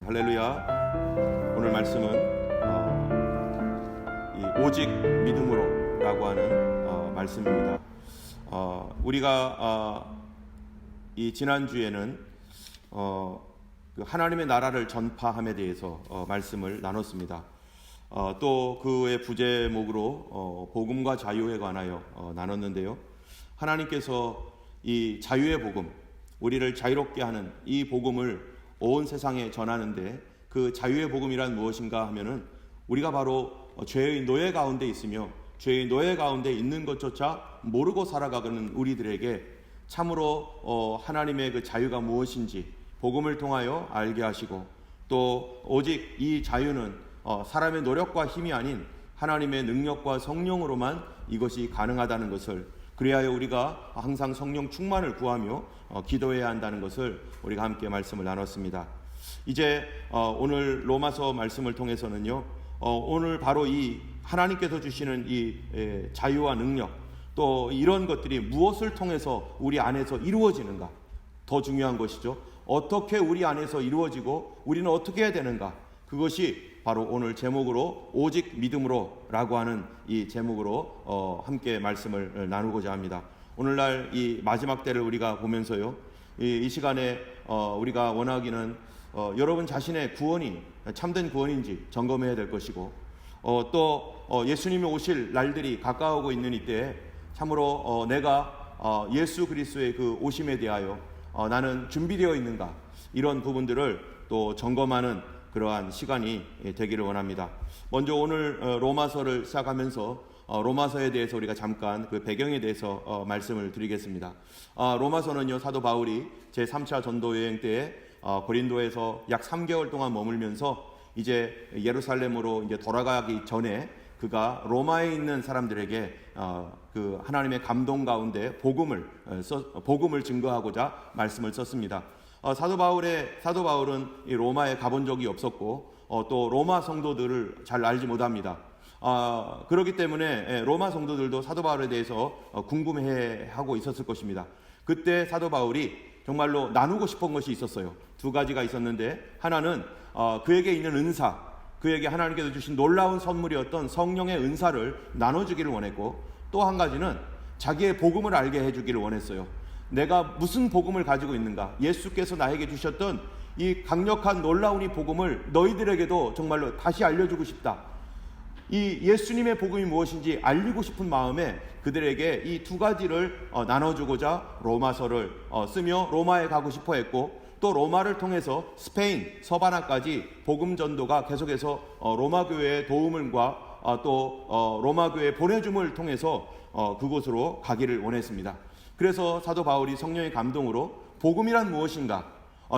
할렐루야. 오늘 말씀은 오직 믿음으로라고 하는 말씀입니다. 우리가 이 지난주에는 하나님의 나라를 전파함에 대해서 말씀을 나눴습니다. 또 그의 부제목으로 복음과 자유에 관하여 나눴는데요. 하나님께서 이 자유의 복음, 우리를 자유롭게 하는 이 복음을 온 세상에 전하는데, 그 자유의 복음이란 무엇인가 하면은 우리가 바로 죄의 노예 가운데 있으며 죄의 노예 가운데 있는 것조차 모르고 살아가는 우리들에게 참으로 하나님의 그 자유가 무엇인지 복음을 통하여 알게 하시고, 또 오직 이 자유는 사람의 노력과 힘이 아닌 하나님의 능력과 성령으로만 이것이 가능하다는 것을, 그리하여 우리가 항상 성령 충만을 구하며 기도해야 한다는 것을 우리가 함께 말씀을 나눴습니다. 이제 오늘 로마서 말씀을 통해서는요, 오늘 바로 이 하나님께서 주시는 이 자유와 능력, 또 이런 것들이 무엇을 통해서 우리 안에서 이루어지는가, 더 중요한 것이죠. 어떻게 우리 안에서 이루어지고 우리는 어떻게 해야 되는가, 그것이 바로 오늘 제목으로 오직 믿음으로 라고 하는 이 제목으로 함께 말씀을 나누고자 합니다. 오늘날 이 마지막 때를 우리가 보면서요, 이 시간에 우리가 원하기는 여러분 자신의 구원이 참된 구원인지 점검해야 될 것이고, 또 예수님이 오실 날들이 가까우고 있는 이때에 참으로 내가 예수 그리스도의 그 오심에 대하여 나는 준비되어 있는가, 이런 부분들을 또 점검하는 그러한 시간이 되기를 원합니다. 먼저 오늘 로마서를 시작하면서 로마서에 대해서 우리가 잠깐 그 배경에 대해서 말씀을 드리겠습니다. 로마서는요, 사도 바울이 제3차 전도 여행 때에 고린도에서 약 3개월 동안 머물면서 이제 예루살렘으로 이제 돌아가기 전에 그가 로마에 있는 사람들에게 그 하나님의 감동 가운데 복음을 증거하고자 말씀을 썼습니다. 사도 바울은 이 로마에 가본 적이 없었고, 또 로마 성도들을 잘 알지 못합니다. 그렇기 때문에 로마 성도들도 사도 바울에 대해서 궁금해하고 있었을 것입니다. 그때 사도 바울이 정말로 나누고 싶은 것이 있었어요. 두 가지가 있었는데, 하나는 그에게 있는 은사, 그에게 하나님께서 주신 놀라운 선물이었던 성령의 은사를 나눠주기를 원했고, 또 한 가지는 자기의 복음을 알게 해주기를 원했어요. 내가 무슨 복음을 가지고 있는가, 예수께서 나에게 주셨던 이 강력한 놀라운 이 복음을 너희들에게도 정말로 다시 알려주고 싶다. 이 예수님의 복음이 무엇인지 알리고 싶은 마음에 그들에게 이 두 가지를 나눠주고자 로마서를 쓰며 로마에 가고 싶어 했고, 또 로마를 통해서 스페인, 서바나까지 복음 전도가 계속해서 로마 교회의 도움과 또 로마 교회 보내줌을 통해서 그곳으로 가기를 원했습니다. 그래서 사도 바울이 성령의 감동으로 복음이란 무엇인가,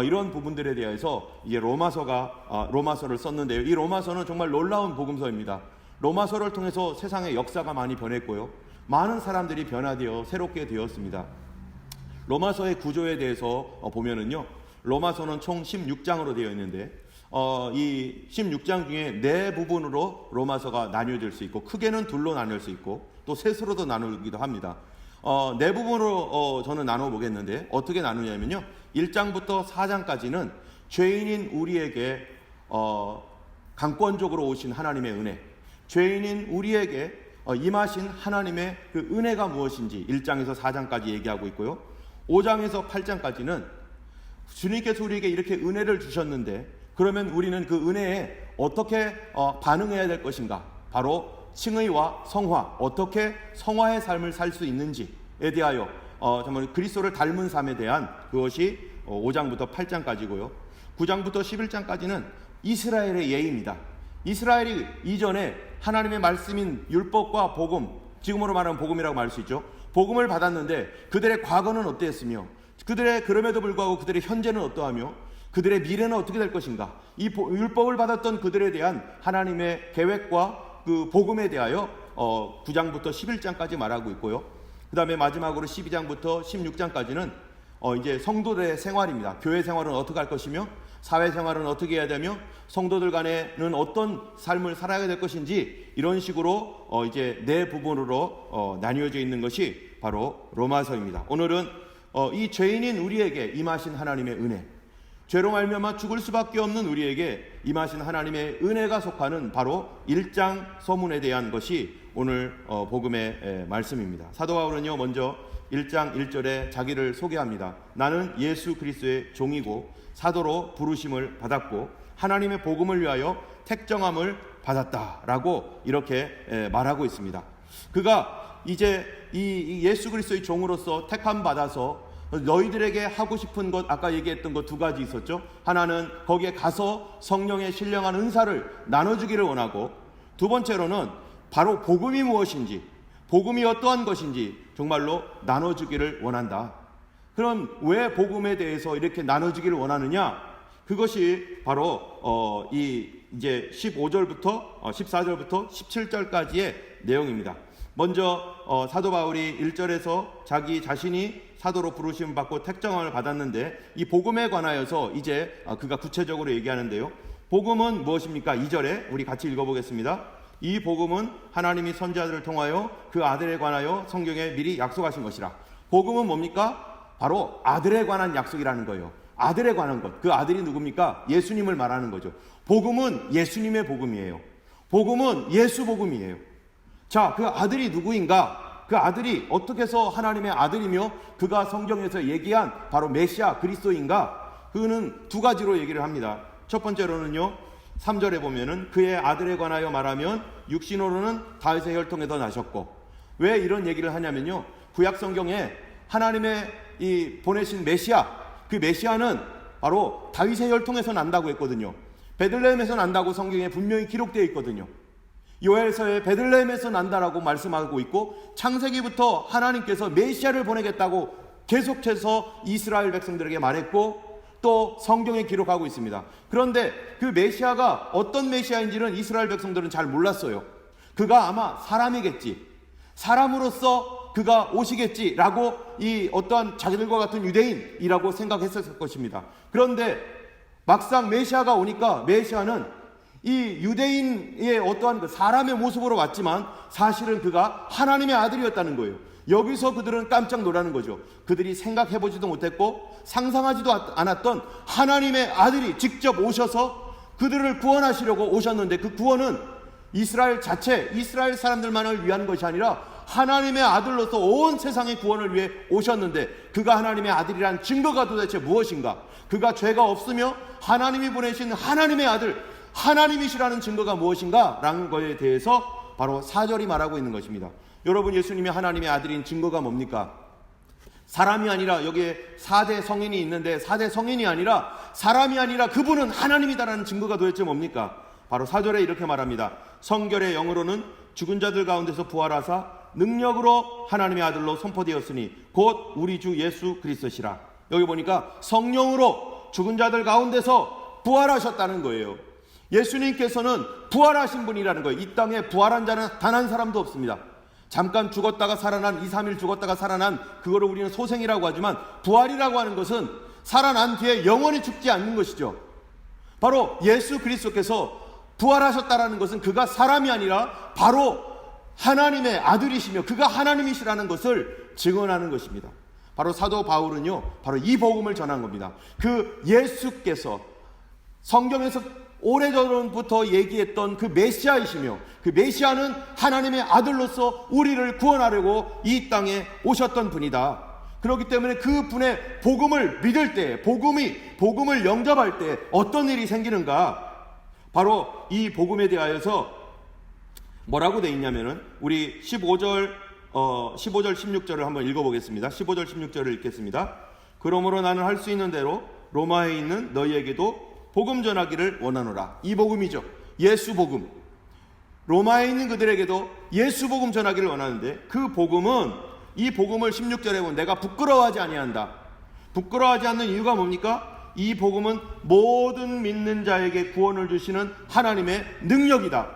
이런 부분들에 대해서 이제 로마서를 썼는데요. 이 로마서는 정말 놀라운 복음서입니다. 로마서를 통해서 세상의 역사가 많이 변했고요, 많은 사람들이 변화되어 새롭게 되었습니다. 로마서의 구조에 대해서 보면은요, 로마서는 총 16장으로 되어 있는데, 이 16장 중에 4부분으로 로마서가 나뉘어질 수 있고, 크게는 둘로 나눌 수 있고, 또 셋으로도 나누기도 합니다. 4부분으로 저는 나눠보겠는데, 어떻게 나누냐면요, 1장부터 4장까지는 죄인인 우리에게 강권적으로 오신 하나님의 은혜, 죄인인 우리에게 임하신 하나님의 그 은혜가 무엇인지 1장에서 4장까지 얘기하고 있고요, 5장에서 8장까지는 주님께서 우리에게 이렇게 은혜를 주셨는데 그러면 우리는 그 은혜에 어떻게 반응해야 될 것인가, 바로 칭의와 성화, 어떻게 성화의 삶을 살 수 있는지에 대하여 정말 그리스도를 닮은 삶에 대한 그것이 5장부터 8장까지고요. 9장부터 11장까지는 이스라엘의 예입니다. 이스라엘이 이전에 하나님의 말씀인 율법과 복음, 지금으로 말하면 복음이라고 말할 수 있죠, 복음을 받았는데 그들의 과거는 어땠으며, 그럼에도 불구하고 그들의 현재는 어떠하며, 그들의 미래는 어떻게 될 것인가, 이 율법을 받았던 그들에 대한 하나님의 계획과 그 복음에 대하여 9장부터 11장까지 말하고 있고요. 그 다음에 마지막으로 12장부터 16장까지는 이제 성도들의 생활입니다. 교회 생활은 어떻게 할 것이며, 사회생활은 어떻게 해야 되며, 성도들 간에는 어떤 삶을 살아야 될 것인지, 이런 식으로 이제 4부분으로 나뉘어져 있는 것이 바로 로마서입니다. 오늘은 이 죄인인 우리에게 임하신 하나님의 은혜, 죄로 말미암아 죽을 수밖에 없는 우리에게 임하신 하나님의 은혜가 속하는 바로 1장 서문에 대한 것이 오늘 복음의 말씀입니다. 사도 바울은요, 먼저 1장 1절에 자기를 소개합니다. 나는 예수 그리스도의 종이고 사도로 부르심을 받았고 하나님의 복음을 위하여 택정함을 받았다라고 이렇게 말하고 있습니다. 그가 이제 이 예수 그리스도의 종으로서 택함 받아서 너희들에게 하고 싶은 것, 아까 얘기했던 것 두 가지 있었죠. 하나는 거기에 가서 성령의 신령한 은사를 나눠주기를 원하고, 두 번째로는 바로 복음이 무엇인지, 복음이 어떠한 것인지 정말로 나눠주기를 원한다. 그럼 왜 복음에 대해서 이렇게 나눠주기를 원하느냐? 그것이 바로 이제 15절부터 14절부터 17절까지의 내용입니다. 먼저 사도 바울이 1절에서 자기 자신이 사도로 부르심을 받고 택정함을 받았는데, 이 복음에 관하여서 이제 그가 구체적으로 얘기하는데요. 복음은 무엇입니까? 2절에 우리 같이 읽어보겠습니다. 이 복음은 하나님이 선지자들을 통하여 그 아들에 관하여 성경에 미리 약속하신 것이라. 복음은 뭡니까? 바로 아들에 관한 약속이라는 거예요. 아들에 관한 것. 그 아들이 누굽니까? 예수님을 말하는 거죠. 복음은 예수님의 복음이에요. 복음은 예수 복음이에요. 자, 그 아들이 누구인가? 그 아들이 어떻게 해서 하나님의 아들이며 그가 성경에서 얘기한 바로 메시아 그리스도인가? 그는 두 가지로 얘기를 합니다. 첫 번째로는요, 3절에 보면은 그의 아들에 관하여 말하면 육신으로는 다윗의 혈통에서 나셨고, 왜 이런 얘기를 하냐면요, 구약 성경에 하나님의 이 보내신 메시아, 그 메시아는 바로 다윗의 혈통에서 난다고 했거든요. 베들레헴에서 난다고 성경에 분명히 기록되어 있거든요. 요엘서에 베들레헴에서 난다라고 말씀하고 있고, 창세기부터 하나님께서 메시아를 보내겠다고 계속해서 이스라엘 백성들에게 말했고, 또 성경에 기록하고 있습니다. 그런데 그 메시아가 어떤 메시아인지는 이스라엘 백성들은 잘 몰랐어요. 그가 아마 사람이겠지, 사람으로서 그가 오시겠지라고 이 어떠한 자기들과 같은 유대인이라고 생각했었을 것입니다. 그런데 막상 메시아가 오니까 메시아는 이 유대인의 어떠한 그 사람의 모습으로 왔지만 사실은 그가 하나님의 아들이었다는 거예요. 여기서 그들은 깜짝 놀라는 거죠. 그들이 생각해보지도 못했고 상상하지도 않았던 하나님의 아들이 직접 오셔서 그들을 구원하시려고 오셨는데, 그 구원은 이스라엘 자체, 이스라엘 사람들만을 위한 것이 아니라 하나님의 아들로서 온 세상의 구원을 위해 오셨는데, 그가 하나님의 아들이란 증거가 도대체 무엇인가? 그가 죄가 없으며 하나님이 보내신 하나님의 아들, 하나님이시라는 증거가 무엇인가? 라는 것에 대해서 바로 4절이 말하고 있는 것입니다. 여러분, 예수님이 하나님의 아들인 증거가 뭡니까? 사람이 아니라, 여기에 4대 성인이 있는데 4대 성인이 아니라 사람이 아니라 그분은 하나님이다라는 증거가 도대체 뭡니까? 바로 4절에 이렇게 말합니다. 성결의 영으로는 죽은 자들 가운데서 부활하사 능력으로 하나님의 아들로 선포되었으니 곧 우리 주 예수 그리스도시라. 여기 보니까 성령으로 죽은 자들 가운데서 부활하셨다는 거예요. 예수님께서는 부활하신 분이라는 거예요. 이 땅에 부활한 자는 단 한 사람도 없습니다. 잠깐 죽었다가 살아난, 2, 3일 죽었다가 살아난, 그거를 우리는 소생이라고 하지만, 부활이라고 하는 것은 살아난 뒤에 영원히 죽지 않는 것이죠. 바로 예수 그리스도께서 부활하셨다라는 것은 그가 사람이 아니라 바로 하나님의 아들이시며 그가 하나님이시라는 것을 증언하는 것입니다. 바로 사도 바울은요, 바로 이 복음을 전한 겁니다. 그 예수께서 성경에서 오래전부터 얘기했던 그 메시아이시며, 그 메시아는 하나님의 아들로서 우리를 구원하려고 이 땅에 오셨던 분이다. 그렇기 때문에 그 분의 복음을 믿을 때, 복음을 영접할 때 어떤 일이 생기는가? 바로 이 복음에 대하여서 뭐라고 되어 있냐면은, 우리 15절 16절을 한번 읽어보겠습니다. 15절 16절을 읽겠습니다. 그러므로 나는 할 수 있는 대로 로마에 있는 너희에게도 복음 전하기를 원하노라. 이 복음이죠. 예수 복음. 로마에 있는 그들에게도 예수 복음 전하기를 원하는데, 그 복음은, 이 복음을 16절에 보면 내가 부끄러워하지 아니한다. 부끄러워하지 않는 이유가 뭡니까? 이 복음은 모든 믿는 자에게 구원을 주시는 하나님의 능력이다.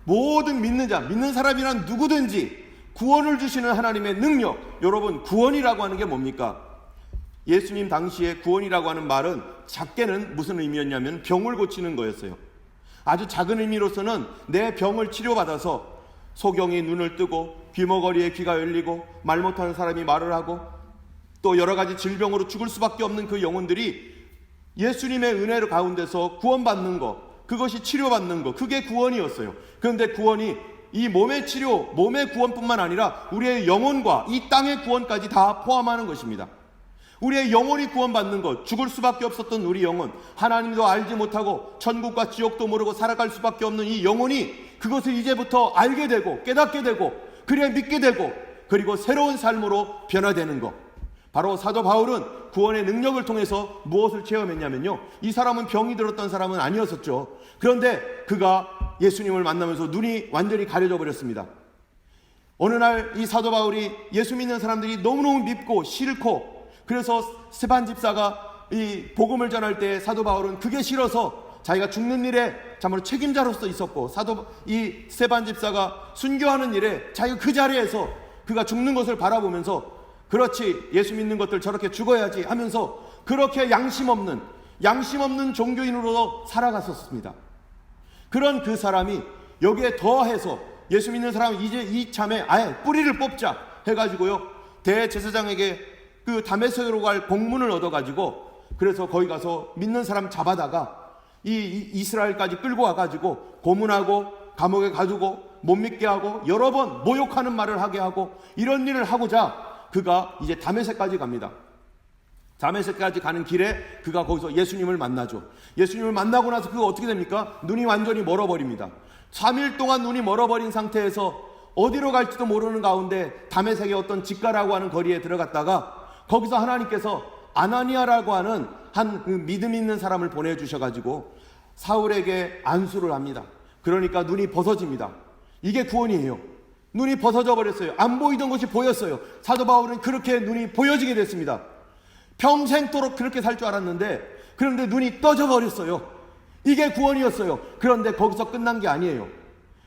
모든 믿는 자, 믿는 사람이란 누구든지 구원을 주시는 하나님의 능력. 여러분, 구원이라고 하는 게 뭡니까? 예수님 당시에 구원이라고 하는 말은 작게는 무슨 의미였냐면 병을 고치는 거였어요. 아주 작은 의미로서는 내 병을 치료받아서 소경이 눈을 뜨고 귀머거리에 귀가 열리고 말 못하는 사람이 말을 하고 또 여러 가지 질병으로 죽을 수밖에 없는 그 영혼들이 예수님의 은혜 가운데서 구원받는 것, 그것이 치료받는 것, 그게 구원이었어요. 그런데 구원이 이 몸의 치료, 몸의 구원뿐만 아니라 우리의 영혼과 이 땅의 구원까지 다 포함하는 것입니다. 우리의 영혼이 구원받는 것, 죽을 수밖에 없었던 우리 영혼, 하나님도 알지 못하고 천국과 지옥도 모르고 살아갈 수밖에 없는 이 영혼이 그것을 이제부터 알게 되고 깨닫게 되고 그래 믿게 되고 그리고 새로운 삶으로 변화되는 것. 바로 사도 바울은 구원의 능력을 통해서 무엇을 체험했냐면요, 이 사람은 병이 들었던 사람은 아니었었죠. 그런데 그가 예수님을 만나면서 눈이 완전히 가려져 버렸습니다. 어느 날 이 사도 바울이 예수 믿는 사람들이 너무너무 밉고 싫고, 그래서 스데반 집사가 이 복음을 전할 때 사도 바울은 그게 싫어서 자기가 죽는 일에 참으로 책임자로서 있었고, 이 스데반 집사가 순교하는 일에 자기가 그 자리에서 그가 죽는 것을 바라보면서 그렇지, 예수 믿는 것들 저렇게 죽어야지 하면서 그렇게 양심 없는 종교인으로 살아갔었습니다. 그런 그 사람이 여기에 더해서 예수 믿는 사람은 이제 이참에 아예 뿌리를 뽑자 해가지고요, 대제사장에게 그 다메섹으로 갈 공문을 얻어가지고, 그래서 거기 가서 믿는 사람 잡아다가 이 이스라엘까지 끌고 와가지고 고문하고 감옥에 가두고 못 믿게 하고 여러 번 모욕하는 말을 하게 하고 이런 일을 하고자 그가 이제 다메섹까지 갑니다. 다메섹까지 가는 길에 그가 거기서 예수님을 만나죠. 예수님을 만나고 나서 그가 어떻게 됩니까? 눈이 완전히 멀어버립니다. 3일 동안 눈이 멀어버린 상태에서 어디로 갈지도 모르는 가운데 다메섹의 어떤 직가라고 하는 거리에 들어갔다가 거기서 하나님께서 아나니아라고 하는 한 믿음 있는 사람을 보내주셔가지고 사울에게 안수를 합니다. 그러니까 눈이 벗어집니다. 이게 구원이에요. 눈이 벗어져 버렸어요. 안 보이던 것이 보였어요. 사도 바울은 그렇게 눈이 보여지게 됐습니다. 평생토록 그렇게 살 줄 알았는데 그런데 눈이 떠져 버렸어요. 이게 구원이었어요. 그런데 거기서 끝난 게 아니에요.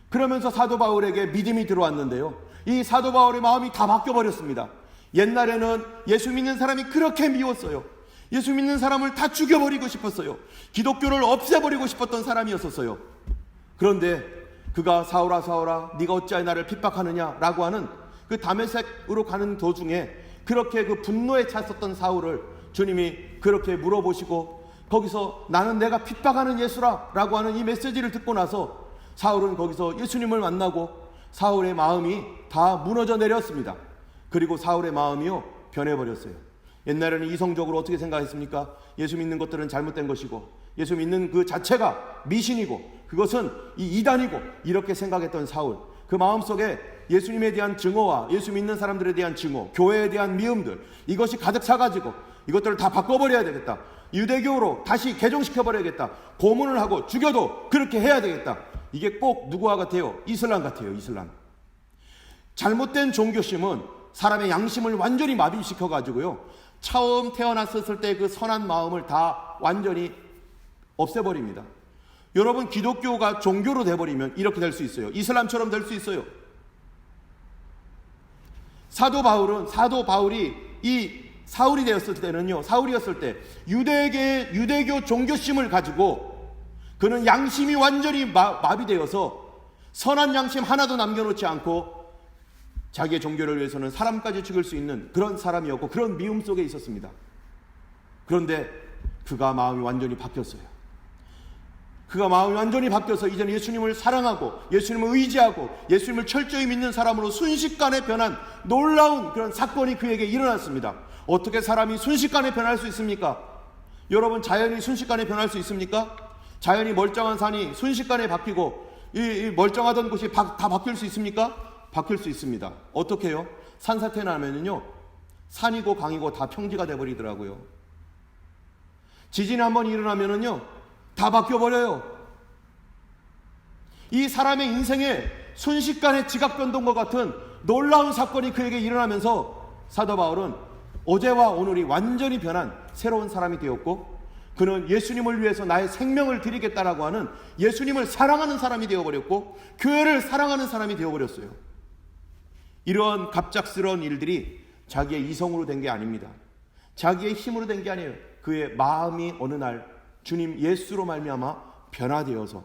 그러면서 사도 바울에게 믿음이 들어왔는데요, 이 사도 바울의 마음이 다 바뀌어 버렸습니다. 옛날에는 예수 믿는 사람이 그렇게 미웠어요. 예수 믿는 사람을 다 죽여버리고 싶었어요. 기독교를 없애버리고 싶었던 사람이었었어요. 그런데 그가 사울아 사울아 네가 어찌하여 나를 핍박하느냐 라고 하는 그 다메섹으로 가는 도중에 그렇게 그 분노에 찼었던 사울을 주님이 그렇게 물어보시고 거기서 나는 내가 핍박하는 예수라 라고 하는 이 메시지를 듣고 나서 사울은 거기서 예수님을 만나고 사울의 마음이 다 무너져 내렸습니다. 그리고 사울의 마음이요 변해버렸어요. 옛날에는 이성적으로 어떻게 생각했습니까? 예수 믿는 것들은 잘못된 것이고 예수 믿는 그 자체가 미신이고 그것은 이단이고 이렇게 생각했던 사울, 그 마음속에 예수님에 대한 증오와 예수 믿는 사람들에 대한 증오, 교회에 대한 미움들, 이것이 가득 차가지고 이것들을 다 바꿔버려야 되겠다, 유대교로 다시 개종시켜버려야겠다, 고문을 하고 죽여도 그렇게 해야 되겠다. 이게 꼭 누구와 같아요? 이슬람 같아요. 이슬람. 잘못된 종교심은 사람의 양심을 완전히 마비시켜가지고요, 처음 태어났을 때 그 선한 마음을 다 완전히 없애버립니다. 여러분, 기독교가 종교로 돼버리면 이렇게 될 수 있어요. 이슬람처럼 될 수 있어요. 사도 바울이 이 사울이 되었을 때는요, 사울이었을 때 유대교 종교심을 가지고 그는 양심이 완전히 마비되어서 선한 양심 하나도 남겨놓지 않고 자기의 종교를 위해서는 사람까지 죽일 수 있는 그런 사람이었고 그런 미움 속에 있었습니다. 그런데 그가 마음이 완전히 바뀌었어요. 그가 마음이 완전히 바뀌어서 이제는 예수님을 사랑하고 예수님을 의지하고 예수님을 철저히 믿는 사람으로 순식간에 변한 놀라운 그런 사건이 그에게 일어났습니다. 어떻게 사람이 순식간에 변할 수 있습니까? 여러분, 자연이 순식간에 변할 수 있습니까? 자연이 멀쩡한 산이 순식간에 바뀌고 이 멀쩡하던 곳이 다 바뀔 수 있습니까? 바뀔 수 있습니다. 어떻게 해요? 산사태 나면은요, 산이고 강이고 다 평지가 돼버리더라고요. 지진이 한번 일어나면은요, 다 바뀌어버려요. 이 사람의 인생에 순식간에 지각 변동과 같은 놀라운 사건이 그에게 일어나면서 사도 바울은 어제와 오늘이 완전히 변한 새로운 사람이 되었고, 그는 예수님을 위해서 나의 생명을 드리겠다라고 하는 예수님을 사랑하는 사람이 되어버렸고 교회를 사랑하는 사람이 되어버렸어요. 이러한 갑작스러운 일들이 자기의 이성으로 된 게 아닙니다. 자기의 힘으로 된 게 아니에요. 그의 마음이 어느 날 주님 예수로 말미암아 변화되어서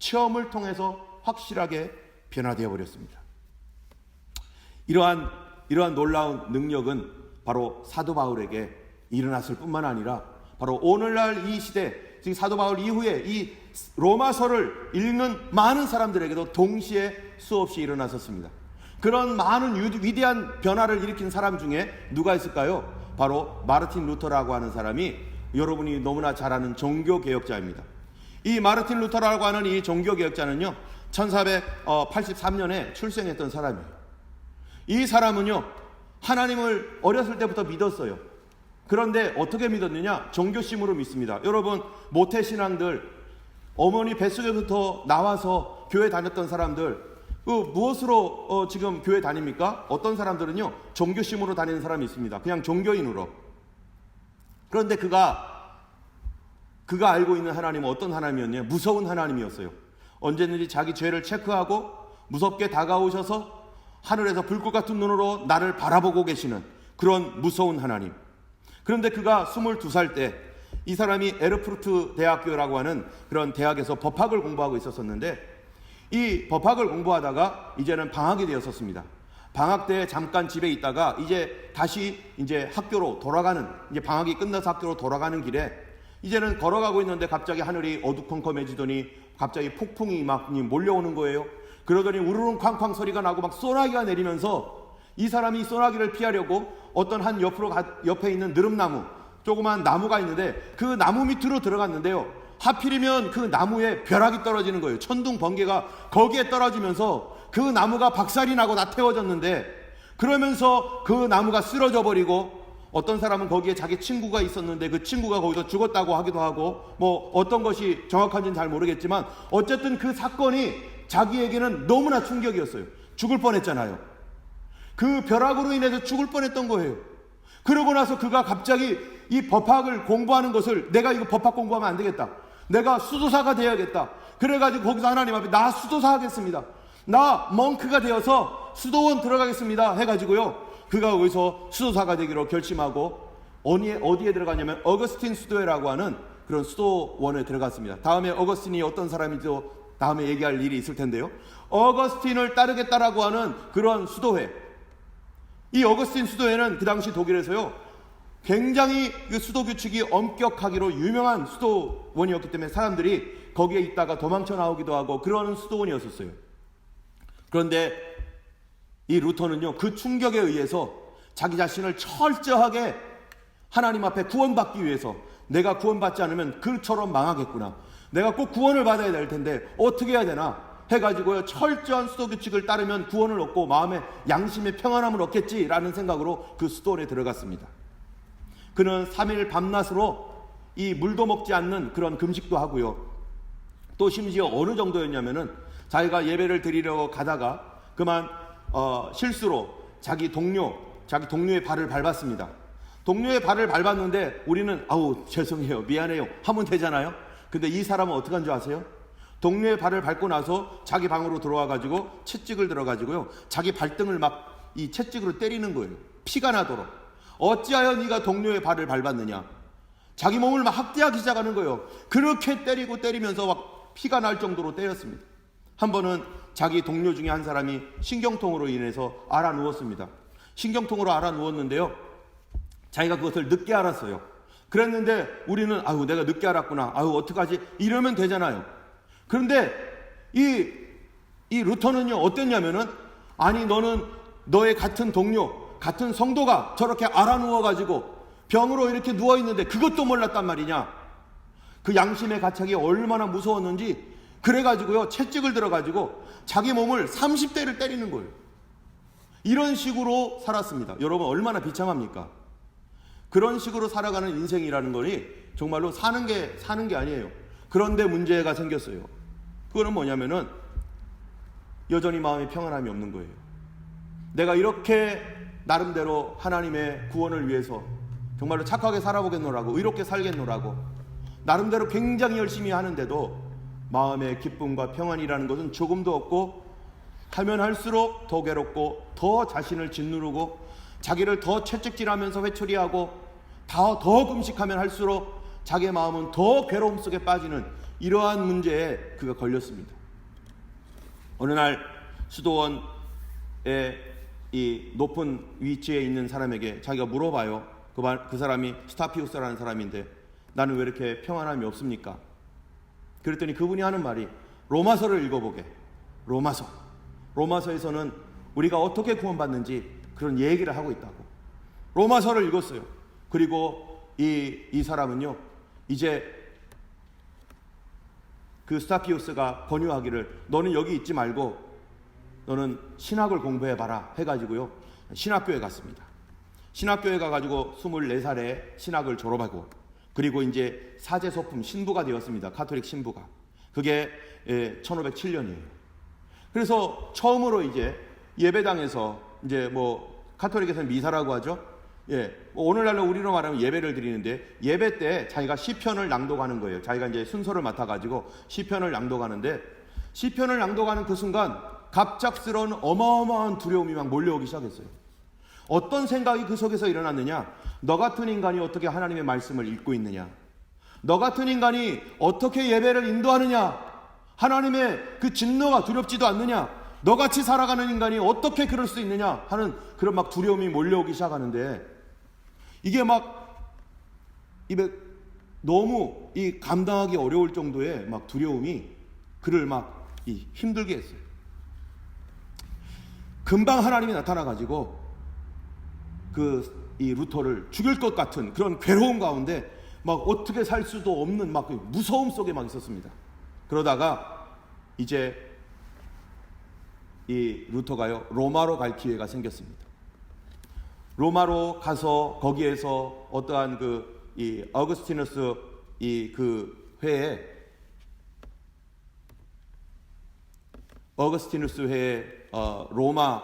체험을 통해서 확실하게 변화되어 버렸습니다. 이러한 놀라운 능력은 바로 사도 바울에게 일어났을 뿐만 아니라 바로 오늘날 이 시대, 지금 사도 바울 이후에 이 로마서를 읽는 많은 사람들에게도 동시에 수없이 일어났었습니다. 그런 많은 위대한 변화를 일으킨 사람 중에 누가 있을까요? 바로 마르틴 루터라고 하는 사람이 여러분이 너무나 잘 아는 종교개혁자입니다. 이 마르틴 루터라고 하는 이 종교개혁자는요, 1483년에 출생했던 사람이에요. 이 사람은요, 하나님을 어렸을 때부터 믿었어요. 그런데 어떻게 믿었느냐? 종교심으로 믿습니다. 여러분, 모태신앙들, 어머니 뱃속에부터 나와서 교회 다녔던 사람들, 무엇으로 지금 교회 다닙니까? 어떤 사람들은요, 종교심으로 다니는 사람이 있습니다. 그냥 종교인으로. 그런데 그가 알고 있는 하나님은 어떤 하나님이었냐? 무서운 하나님이었어요. 언제든지 자기 죄를 체크하고 무섭게 다가오셔서 하늘에서 불꽃 같은 눈으로 나를 바라보고 계시는 그런 무서운 하나님. 그런데 그가 22살 때 이 사람이 에르푸르트 대학교라고 하는 그런 대학에서 법학을 공부하고 있었는데, 이 법학을 공부하다가 이제는 방학이 되었었습니다. 방학 때 잠깐 집에 있다가 다시 학교로 돌아가는, 방학이 끝나서 학교로 돌아가는 길에 이제는 걸어가고 있는데 갑자기 하늘이 어두컴컴해지더니 갑자기 폭풍이 막 몰려오는 거예요. 그러더니 우르릉 쾅쾅 소리가 나고 막 소나기가 내리면서 이 사람이 소나기를 피하려고 어떤 한 옆에 있는 느릅나무, 조그만 나무가 있는데 그 나무 밑으로 들어갔는데요, 하필이면 그 나무에 벼락이 떨어지는 거예요. 천둥 번개가 거기에 떨어지면서 그 나무가 박살이 나고 다 태워졌는데, 그러면서 그 나무가 쓰러져 버리고, 어떤 사람은 거기에 자기 친구가 있었는데 그 친구가 거기서 죽었다고 하기도 하고, 어떤 것이 정확한지는 잘 모르겠지만 어쨌든 그 사건이 자기에게는 너무나 충격이었어요. 죽을 뻔했잖아요. 그 벼락으로 인해서 죽을 뻔했던 거예요. 그러고 나서 그가 갑자기 이 법학을 공부하는 것을, 내가 이거 법학 공부하면 안 되겠다, 내가 수도사가 되어야겠다, 그래가지고 거기서 하나님 앞에 나 수도사 하겠습니다, 나 멍크가 되어서 수도원 들어가겠습니다 해가지고요, 그가 거기서 수도사가 되기로 결심하고 어디에 들어가냐면 어거스틴 수도회라고 하는 그런 수도원에 들어갔습니다. 다음에 어거스틴이 어떤 사람인지 다음에 얘기할 일이 있을 텐데요, 어거스틴을 따르겠다라고 하는 그런 수도회, 이 어거스틴 수도회는 그 당시 독일에서요 굉장히 그 수도 규칙이 엄격하기로 유명한 수도원이었기 때문에 사람들이 거기에 있다가 도망쳐 나오기도 하고 그러는 수도원이었었어요. 그런데 이 루터는요, 그 충격에 의해서 자기 자신을 철저하게 하나님 앞에 구원받기 위해서, 내가 구원받지 않으면 그처럼 망하겠구나, 내가 꼭 구원을 받아야 될 텐데 어떻게 해야 되나 해가지고요, 철저한 수도 규칙을 따르면 구원을 얻고 마음의 양심의 평안함을 얻겠지라는 생각으로 그 수도원에 들어갔습니다. 그는 3일 밤낮으로 이 물도 먹지 않는 그런 금식도 하고요, 또 심지어 어느 정도였냐면은 자기가 예배를 드리려고 가다가 그만 실수로 자기 동료의 발을 밟았습니다. 동료의 발을 밟았는데 우리는 아우 죄송해요, 미안해요 하면 되잖아요. 근데 이 사람은 어떻게 한 줄 아세요? 동료의 발을 밟고 나서 자기 방으로 들어와가지고 채찍을 들어가지고요, 자기 발등을 막 이 채찍으로 때리는 거예요. 피가 나도록. 어찌하여 네가 동료의 발을 밟았느냐, 자기 몸을 막 학대하기 시작하는 거예요. 그렇게 때리면서 막 피가 날 정도로 때렸습니다. 한 번은 자기 동료 중에 한 사람이 신경통으로 인해서 알아 누웠습니다. 신경통으로 알아 누웠는데요, 자기가 그것을 늦게 알았어요. 그랬는데 우리는 아유 내가 늦게 알았구나, 아유 어떡하지, 이러면 되잖아요. 그런데 이 루터는요 어땠냐면은, 아니 너는 너의 같은 동료, 같은 성도가 저렇게 알아 누워가지고 병으로 이렇게 누워있는데 그것도 몰랐단 말이냐. 그 양심의 가책이 얼마나 무서웠는지 그래가지고요, 채찍을 들어가지고 자기 몸을 30대를 때리는 거예요. 이런 식으로 살았습니다. 여러분 얼마나 비참합니까? 그런 식으로 살아가는 인생이라는 거니 정말로 사는 게 아니에요. 그런데 문제가 생겼어요. 그거는 뭐냐면은 여전히 마음에 평안함이 없는 거예요. 내가 이렇게 나름대로 하나님의 구원을 위해서 정말로 착하게 살아보겠노라고, 의롭게 살겠노라고 나름대로 굉장히 열심히 하는데도 마음의 기쁨과 평안이라는 것은 조금도 없고, 하면 할수록 더 괴롭고 더 자신을 짓누르고 자기를 더 채찍질하면서 회초리하고 더 금식하면 할수록 자기의 마음은 더 괴로움 속에 빠지는 이러한 문제에 그가 걸렸습니다. 어느 날 수도원의 이 높은 위치에 있는 사람에게 자기가 물어봐요. 그 사람이 스타피우스라는 사람인데, 나는 왜 이렇게 평안함이 없습니까? 그랬더니 그분이 하는 말이 로마서를 읽어보게. 로마서에서는 우리가 어떻게 구원받는지 그런 얘기를 하고 있다고. 로마서를 읽었어요. 그리고 이 사람은요, 이제 그 스타피우스가 권유하기를 너는 여기 있지 말고 너는 신학을 공부해봐라 해가지고요, 신학교에 갔습니다. 신학교에 가가지고 24살에 신학을 졸업하고, 그리고 이제 사제소품 신부가 되었습니다. 가톨릭 신부가. 그게 1507년이에요. 그래서 처음으로 이제 예배당에서 이제 뭐 가톨릭에서는 미사라고 하죠. 오늘날로 우리로 말하면 예배를 드리는데, 예배 때 자기가 시편을 낭독하는 거예요. 자기가 이제 순서를 맡아가지고 시편을 낭독하는데, 시편을 낭독하는 그 순간 갑작스러운 어마어마한 두려움이 막 몰려오기 시작했어요. 어떤 생각이 그 속에서 일어났느냐? 너 같은 인간이 어떻게 하나님의 말씀을 읽고 있느냐? 너 같은 인간이 어떻게 예배를 인도하느냐? 하나님의 그 진노가 두렵지도 않느냐? 너같이 살아가는 인간이 어떻게 그럴 수 있느냐? 하는 그런 막 두려움이 몰려오기 시작하는데, 이게 막 입에 너무 이 감당하기 어려울 정도의 막 두려움이 그를 막 힘들게 했어요. 금방 하나님이 나타나가지고 이 루터를 죽일 것 같은 그런 괴로움 가운데 막 어떻게 살 수도 없는 막 무서움 속에 막 있었습니다. 그러다가 이제 이 루터가요, 로마로 갈 기회가 생겼습니다. 로마로 가서 거기에서 어떠한 이 어거스티누스 회에 로마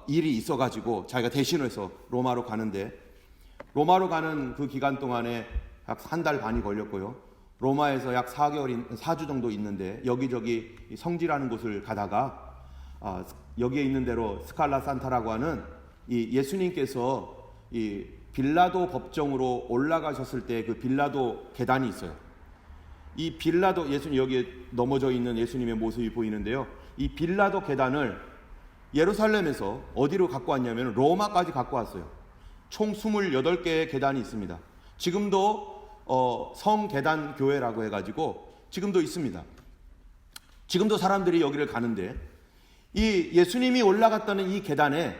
일이 있어가지고 자기가 대신해서 로마로 가는데, 로마로 가는 그 기간 동안에 약 1달 반이 걸렸고요. 로마에서 약 4주 정도 있는데, 여기저기 성지라는 곳을 가다가 여기에 있는 대로 스칼라 산타라고 하는 이 예수님께서 이 빌라도 법정으로 올라가셨을 때 그 빌라도 계단이 있어요. 이 빌라도, 예수님 여기에 넘어져 있는 예수님의 모습이 보이는데요, 이 빌라도 계단을 예루살렘에서 어디로 갖고 왔냐면 로마까지 갖고 왔어요. 총 28개의 계단이 있습니다. 지금도 성계단 교회라고 해가지고 지금도 있습니다. 지금도 사람들이 여기를 가는데, 이 예수님이 올라갔다는 이 계단에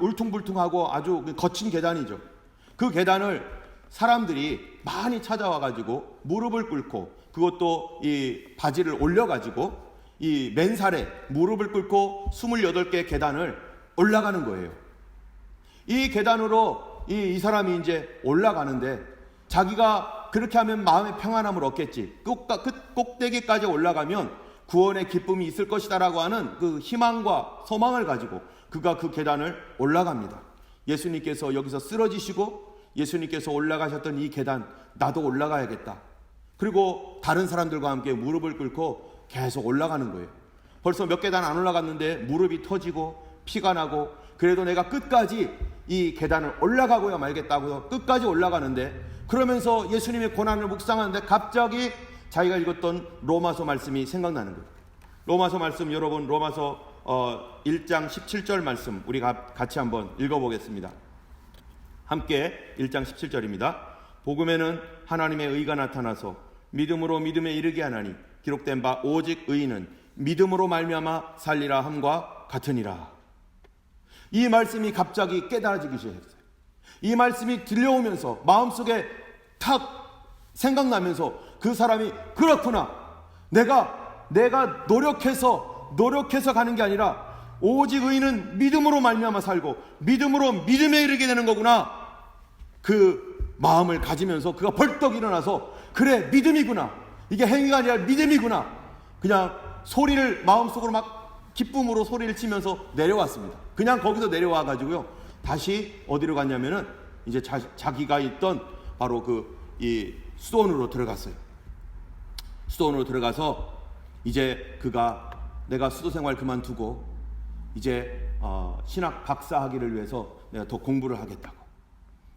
울퉁불퉁하고 아주 거친 계단이죠. 그 계단을 사람들이 많이 찾아와가지고 무릎을 꿇고, 그것도 이 바지를 올려가지고 이 맨살에 무릎을 꿇고 28개의 계단을 올라가는 거예요. 이 계단으로 이 사람이 이제 올라가는데, 자기가 그렇게 하면 마음의 평안함을 얻겠지, 그 꼭대기까지 올라가면 구원의 기쁨이 있을 것이다라고 하는 그 희망과 소망을 가지고 그가 그 계단을 올라갑니다. 예수님께서 여기서 쓰러지시고 예수님께서 올라가셨던 이 계단, 나도 올라가야겠다. 그리고 다른 사람들과 함께 무릎을 꿇고 계속 올라가는 거예요. 벌써 몇 계단 안 올라갔는데 무릎이 터지고 피가 나고, 그래도 내가 끝까지 이 계단을 올라가고야 말겠다고 끝까지 올라가는데, 그러면서 예수님의 고난을 묵상하는데 갑자기 자기가 읽었던 로마서 말씀이 생각나는 거예요. 로마서 말씀, 여러분 로마서 1장 17절 말씀 우리가 같이 한번 읽어보겠습니다. 함께 1장 17절입니다. 복음에는 하나님의 의가 나타나서 믿음으로 믿음에 이르게 하나니 기록된 바 오직 의인은 믿음으로 말미암아 살리라 함과 같으니라. 이 말씀이 갑자기 깨달아지기 시작했어요. 이 말씀이 들려오면서 마음속에 탁 생각나면서 그 사람이, 그렇구나, 내가 노력해서 가는 게 아니라 오직 의인은 믿음으로 말미암아 살고 믿음으로 믿음에 이르게 되는 거구나. 그 마음을 가지면서 그가 벌떡 일어나서, 그래 믿음이구나, 이게 행위가 아니라 믿음이구나, 그냥 소리를 마음속으로 막 기쁨으로 소리를 치면서 내려왔습니다. 그냥 거기서 내려와 가지고요, 다시 어디로 갔냐면은 이제 자기가 있던 바로 이 수도원으로 들어갔어요. 수도원으로 들어가서 이제 그가 내가 수도 생활 그만두고 이제 신학 박사 학위를 위해서 내가 더 공부를 하겠다고.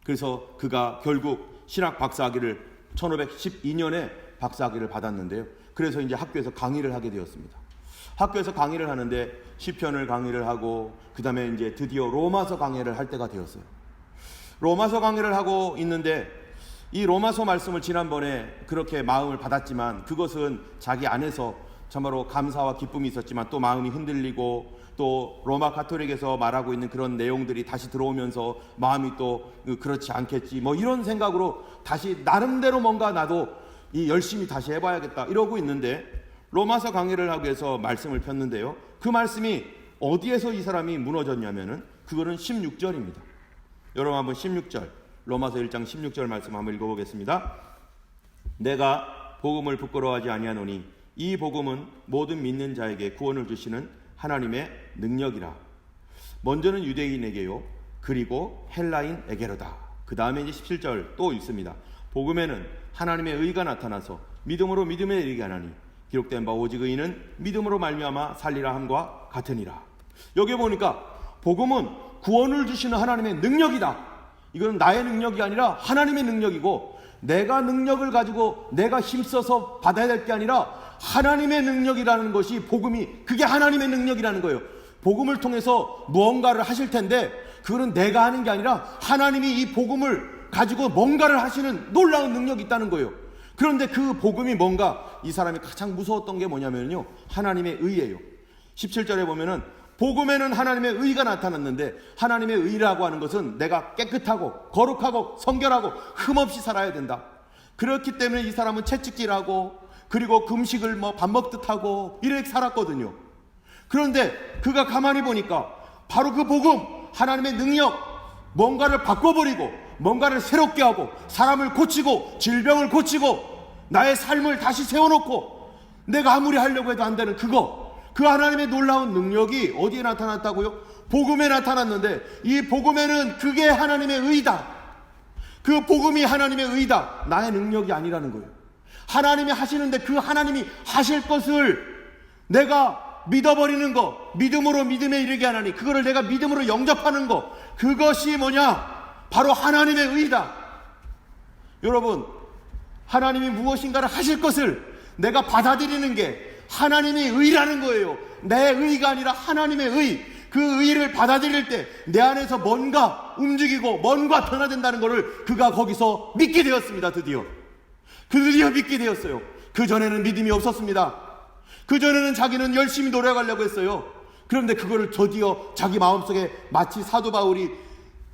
그래서 그가 결국 신학 박사 학위를 1512년에 박사 학위를 받았는데요. 그래서 이제 학교에서 강의를 하게 되었습니다. 학교에서 강의를 하는데 시편을 강의를 하고, 그 다음에 이제 드디어 로마서 강의를 할 때가 되었어요. 로마서 강의를 하고 있는데 이 로마서 말씀을 지난번에 그렇게 마음을 받았지만 그것은 자기 안에서 참으로 감사와 기쁨이 있었지만 또 마음이 흔들리고 또 로마 가톨릭에서 말하고 있는 그런 내용들이 다시 들어오면서 마음이 또 그렇지 않겠지 뭐 이런 생각으로 다시 나름대로 뭔가 나도 이 열심히 다시 해봐야겠다 이러고 있는데 로마서 강의를 하기 위해서 말씀을 폈는데요. 그 말씀이 어디에서 이 사람이 무너졌냐면은 그거는 16절입니다. 여러분 한번 16절 로마서 1장 16절 말씀 한번 읽어보겠습니다. 내가 복음을 부끄러워하지 아니하노니 이 복음은 모든 믿는 자에게 구원을 주시는 하나님의 능력이라. 먼저는 유대인에게요 그리고 헬라인에게로다. 그 다음에 이제 17절 또 있습니다. 복음에는 하나님의 의가 나타나서 믿음으로 믿음에 이르게 하나니 기록된 바 오직 의인은 믿음으로 말미암아 살리라 함과 같으니라. 여기 보니까 복음은 구원을 주시는 하나님의 능력이다. 이건 나의 능력이 아니라 하나님의 능력이고 내가 능력을 가지고 내가 힘써서 받아야 될 게 아니라 하나님의 능력이라는 것이 복음이 그게 하나님의 능력이라는 거예요. 복음을 통해서 무언가를 하실 텐데 그거는 내가 하는 게 아니라 하나님이 이 복음을 가지고 뭔가를 하시는 놀라운 능력이 있다는 거예요. 그런데 그 복음이 뭔가 이 사람이 가장 무서웠던 게 뭐냐면요 하나님의 의예요. 17절에 보면은 복음에는 하나님의 의가 나타났는데 하나님의 의라고 하는 것은 내가 깨끗하고 거룩하고 성결하고 흠없이 살아야 된다. 그렇기 때문에 이 사람은 채찍질하고 그리고 금식을 뭐 밥 먹듯 하고 이렇게 살았거든요. 그런데 그가 가만히 보니까 바로 그 복음 하나님의 능력 뭔가를 바꿔버리고 뭔가를 새롭게 하고 사람을 고치고 질병을 고치고 나의 삶을 다시 세워놓고 내가 아무리 하려고 해도 안 되는 그 하나님의 놀라운 능력이 어디에 나타났다고요? 복음에 나타났는데 이 복음에는 그게 하나님의 의다. 그 복음이 하나님의 의다. 나의 능력이 아니라는 거예요. 하나님이 하시는데 그 하나님이 하실 것을 내가 믿어버리는 거, 믿음으로 믿음에 이르게 하나니 그거를 내가 믿음으로 영접하는 거, 그것이 뭐냐? 바로 하나님의 의다. 여러분, 하나님이 무엇인가를 하실 것을 내가 받아들이는 게 하나님의 의라는 거예요. 내 의가 아니라 하나님의 의. 그 의를 받아들일 때 내 안에서 뭔가 움직이고 뭔가 변화된다는 것을 그가 거기서 믿게 되었습니다. 드디어 믿게 되었어요. 그전에는 믿음이 없었습니다. 그전에는 자기는 열심히 노력하려고 했어요. 그런데 그거를 드디어 자기 마음속에 마치 사도 바울이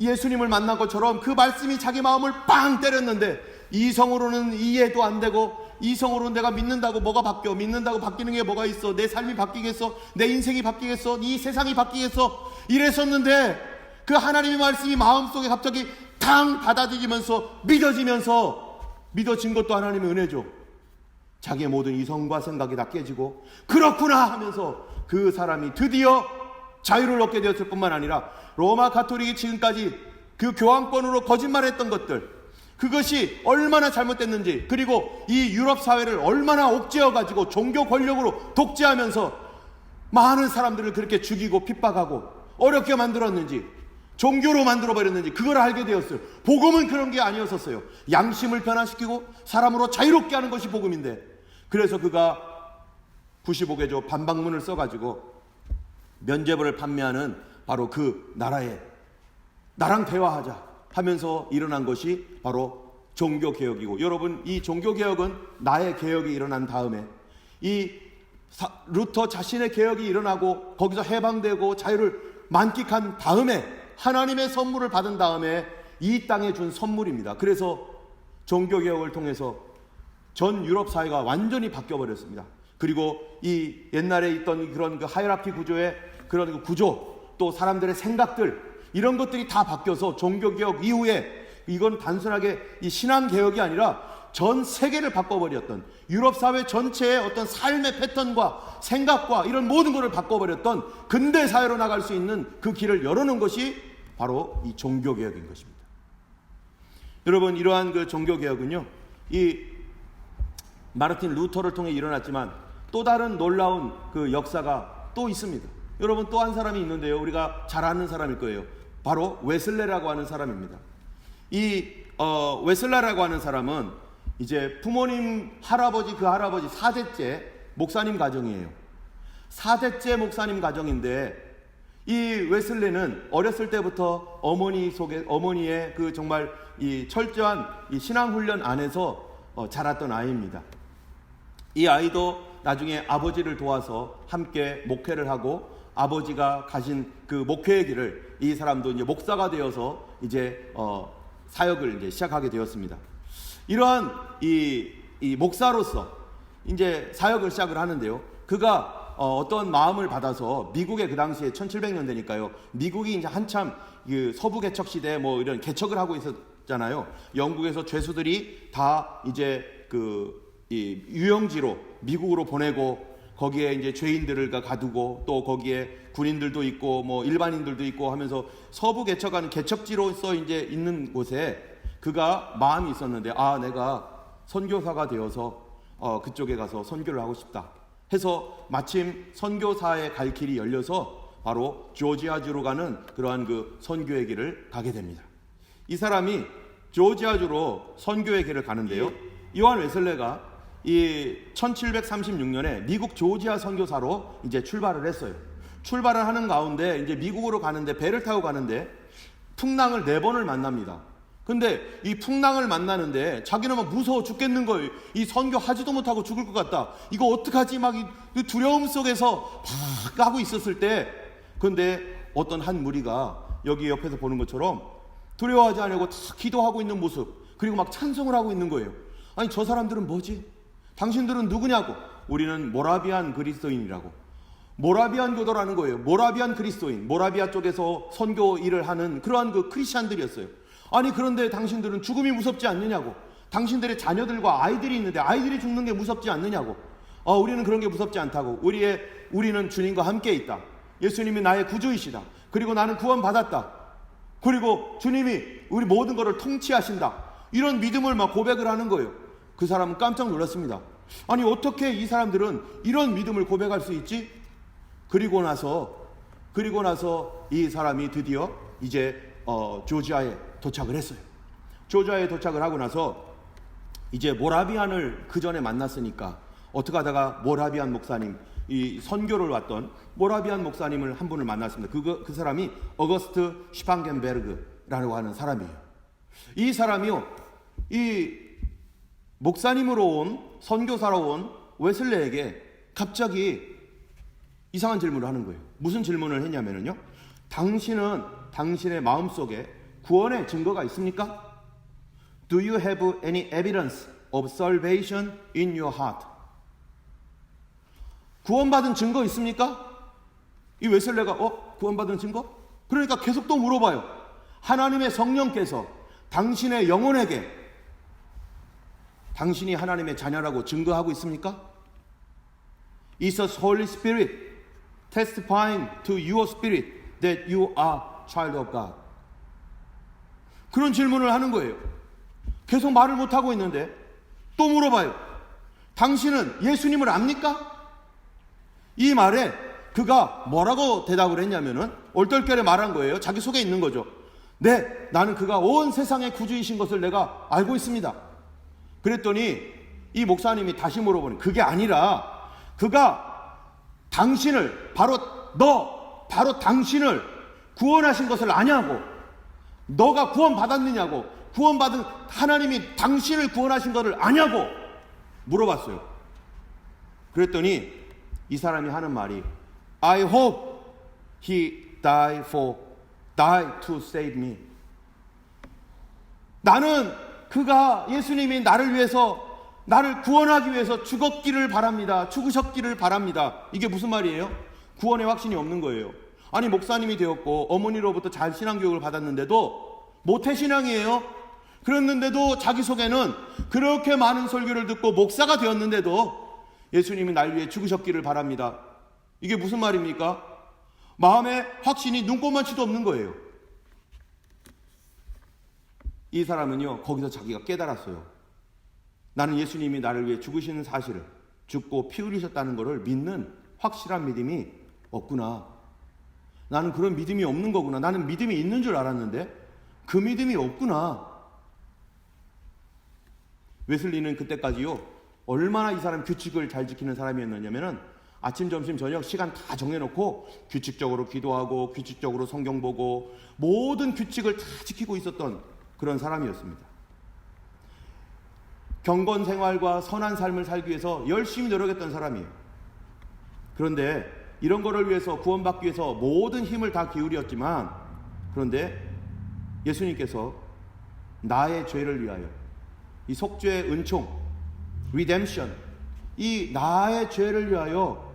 예수님을 만난 것처럼 그 말씀이 자기 마음을 빵 때렸는데 이성으로는 이해도 안 되고 이성으로는 내가 믿는다고 뭐가 바뀌어? 믿는다고 바뀌는 게 뭐가 있어? 내 삶이 바뀌겠어? 내 인생이 바뀌겠어? 이 세상이 바뀌겠어? 이랬었는데 그 하나님의 말씀이 마음속에 갑자기 탕 받아들이면서 믿어진 것도 하나님의 은혜죠. 자기의 모든 이성과 생각이 다 깨지고 그렇구나 하면서 그 사람이 드디어 자유를 얻게 되었을 뿐만 아니라 로마 가톨릭이 지금까지 그 교황권으로 거짓말했던 것들 그것이 얼마나 잘못됐는지 그리고 이 유럽 사회를 얼마나 옥죄어가지고 종교 권력으로 독재하면서 많은 사람들을 그렇게 죽이고 핍박하고 어렵게 만들었는지 종교로 만들어버렸는지 그걸 알게 되었어요. 복음은 그런 게 아니었었어요. 양심을 변화시키고 사람으로 자유롭게 하는 것이 복음인데 그래서 그가 95개조 반박문을 써가지고 면죄부를 판매하는 바로 그 나라에 나랑 대화하자 하면서 일어난 것이 바로 종교개혁이고 여러분 이 종교개혁은 나의 개혁이 일어난 다음에 이 루터 자신의 개혁이 일어나고 거기서 해방되고 자유를 만끽한 다음에 하나님의 선물을 받은 다음에 이 땅에 준 선물입니다. 그래서 종교개혁을 통해서 전 유럽 사회가 완전히 바뀌어버렸습니다. 그리고 이 옛날에 있던 그런 그 하이라키 구조의 그런 그 구조 또 사람들의 생각들 이런 것들이 다 바뀌어서 종교개혁 이후에 이건 단순하게 이 신앙개혁이 아니라 전 세계를 바꿔버렸던 유럽 사회 전체의 어떤 삶의 패턴과 생각과 이런 모든 것을 바꿔버렸던 근대 사회로 나갈 수 있는 그 길을 열어놓은 것이 바로 이 종교개혁인 것입니다. 여러분 이러한 그 종교개혁은요 이 마르틴 루터를 통해 일어났지만 또 다른 놀라운 그 역사가 또 있습니다. 여러분 또 한 사람이 있는데요 우리가 잘 아는 사람일 거예요. 바로 웨슬레라고 하는 사람입니다. 이 웨슬레라고 하는 사람은 이제 부모님 할아버지 그 할아버지 4대째 목사님 가정이에요. 4대째 목사님 가정인데 이 웨슬레는 어렸을 때부터 어머니의 그 정말 이 철저한 이 신앙 훈련 안에서 자랐던 아이입니다. 이 아이도 나중에 아버지를 도와서 함께 목회를 하고, 아버지가 가신 그 목회의 길을 이 사람도 이제 목사가 되어서 이제 사역을 이제 시작하게 되었습니다. 이러한 이 목사로서 이제 사역을 시작을 하는데요. 그가 어떤 마음을 받아서 미국에 그 당시에 1700년대니까요. 미국이 이제 한참 그 서부 개척 시대 뭐 이런 개척을 하고 있었잖아요. 영국에서 죄수들이 다 이제 이 유영지로 미국으로 보내고, 거기에 이제 죄인들을 가두고, 또 거기에 군인들도 있고 뭐 일반인들도 있고 하면서 서부 개척하는 개척지로서 이제 있는 곳에 그가 마음이 있었는데, 내가 선교사가 되어서 그쪽에 가서 선교를 하고 싶다 해서 마침 선교사에 갈 길이 열려서 바로 조지아주로 가는 그러한 그 선교의 길을 가게 됩니다. 이 사람이 조지아주로 선교의 길을 가는데요. 요한 웨슬레가 이 1736년에 미국 조지아 선교사로 이제 출발을 했어요. 출발을 하는 가운데 이제 미국으로 가는데, 배를 타고 가는데 풍랑을 4번을 만납니다. 근데 이 풍랑을 만나는데 자기는 막 무서워 죽겠는 거예요. 이 선교 하지도 못하고 죽을 것 같다. 이거 어떡하지? 막 이 두려움 속에서 막 하고 있었을 때, 근데 어떤 한 무리가 여기 옆에서 보는 것처럼 두려워하지 않고 다 기도하고 있는 모습, 그리고 막 찬송을 하고 있는 거예요. 아니, 저 사람들은 뭐지? 당신들은 누구냐고. 우리는 모라비안 그리스도인이라고. 모라비안 교도라는 거예요. 모라비안 그리스도인, 모라비아 쪽에서 선교 일을 하는 그러한 그 크리스찬들이었어요. 아니, 그런데 당신들은 죽음이 무섭지 않느냐고. 당신들의 자녀들과 아이들이 있는데 아이들이 죽는 게 무섭지 않느냐고. 우리는 그런 게 무섭지 않다고. 우리는 주님과 함께 있다. 예수님이 나의 구주이시다. 그리고 나는 구원받았다. 그리고 주님이 우리 모든 것을 통치하신다. 이런 믿음을 막 고백을 하는 거예요. 그 사람은 깜짝 놀랐습니다. 아니, 어떻게 이 사람들은 이런 믿음을 고백할 수 있지? 그리고 나서 이 사람이 드디어 이제 조지아에 도착을 했어요. 조지아에 도착을 하고 나서 이제 모라비안을 그 전에 만났으니까 어떻게 하다가 모라비안 목사님, 이 선교를 왔던 모라비안 목사님을 한 분을 만났습니다. 그 사람이 어거스트 슈팡겐베르그라고 하는 사람이에요. 이 사람이요, 이 목사님으로 온, 선교사로 온 웨슬레에게 갑자기 이상한 질문을 하는 거예요. 무슨 질문을 했냐면요, 당신은 당신의 마음속에 구원의 증거가 있습니까? Do you have any evidence of salvation in your heart? 구원받은 증거 있습니까? 이 웨슬레가 구원받은 증거? 그러니까 계속 또 물어봐요. 하나님의 성령께서 당신의 영혼에게 당신이 하나님의 자녀라고 증거하고 있습니까? Is the Holy Spirit testifying to your spirit that you are child of God? 그런 질문을 하는 거예요. 계속 말을 못하고 있는데 또 물어봐요. 당신은 예수님을 압니까? 이 말에 그가 뭐라고 대답을 했냐면은 얼떨결에 말한 거예요. 자기 속에 있는 거죠. 네, 나는 그가 온 세상의 구주이신 것을 내가 알고 있습니다. 그랬더니 이 목사님이 다시 물어보니, 그게 아니라 그가 당신을, 바로 당신을 구원하신 것을 아냐고. 너가 구원받았느냐고. 구원받은 하나님이 당신을 구원하신 것을 아냐고 물어봤어요. 그랬더니 이 사람이 하는 말이, I hope he died to save me. 나는 그가, 예수님이 나를 위해서, 나를 구원하기 위해서 죽었기를 바랍니다. 죽으셨기를 바랍니다. 이게 무슨 말이에요? 구원의 확신이 없는 거예요. 아니, 목사님이 되었고 어머니로부터 잘 신앙교육을 받았는데도 모태신앙이에요. 그랬는데도 자기 속에는, 그렇게 많은 설교를 듣고 목사가 되었는데도 예수님이 날 위해 죽으셨기를 바랍니다. 이게 무슨 말입니까? 마음에 확신이 눈꼽만치도 없는 거예요. 이 사람은요, 거기서 자기가 깨달았어요. 나는 예수님이 나를 위해 죽으시는 사실을, 죽고 피 흘리셨다는 것을 믿는 확실한 믿음이 없구나. 나는 그런 믿음이 없는 거구나. 나는 믿음이 있는 줄 알았는데 그 믿음이 없구나. 웨슬리는 그때까지요, 얼마나 이 사람 규칙을 잘 지키는 사람이었느냐면은 아침, 점심, 저녁 시간 다 정해놓고 규칙적으로 기도하고 규칙적으로 성경 보고 모든 규칙을 다 지키고 있었던 그런 사람이었습니다. 경건 생활과 선한 삶을 살기 위해서 열심히 노력했던 사람이에요. 그런데 이런 거를 위해서, 구원받기 위해서 모든 힘을 다 기울였지만, 그런데 예수님께서 나의 죄를 위하여, 이 속죄의 은총, 리뎀션, 이 나의 죄를 위하여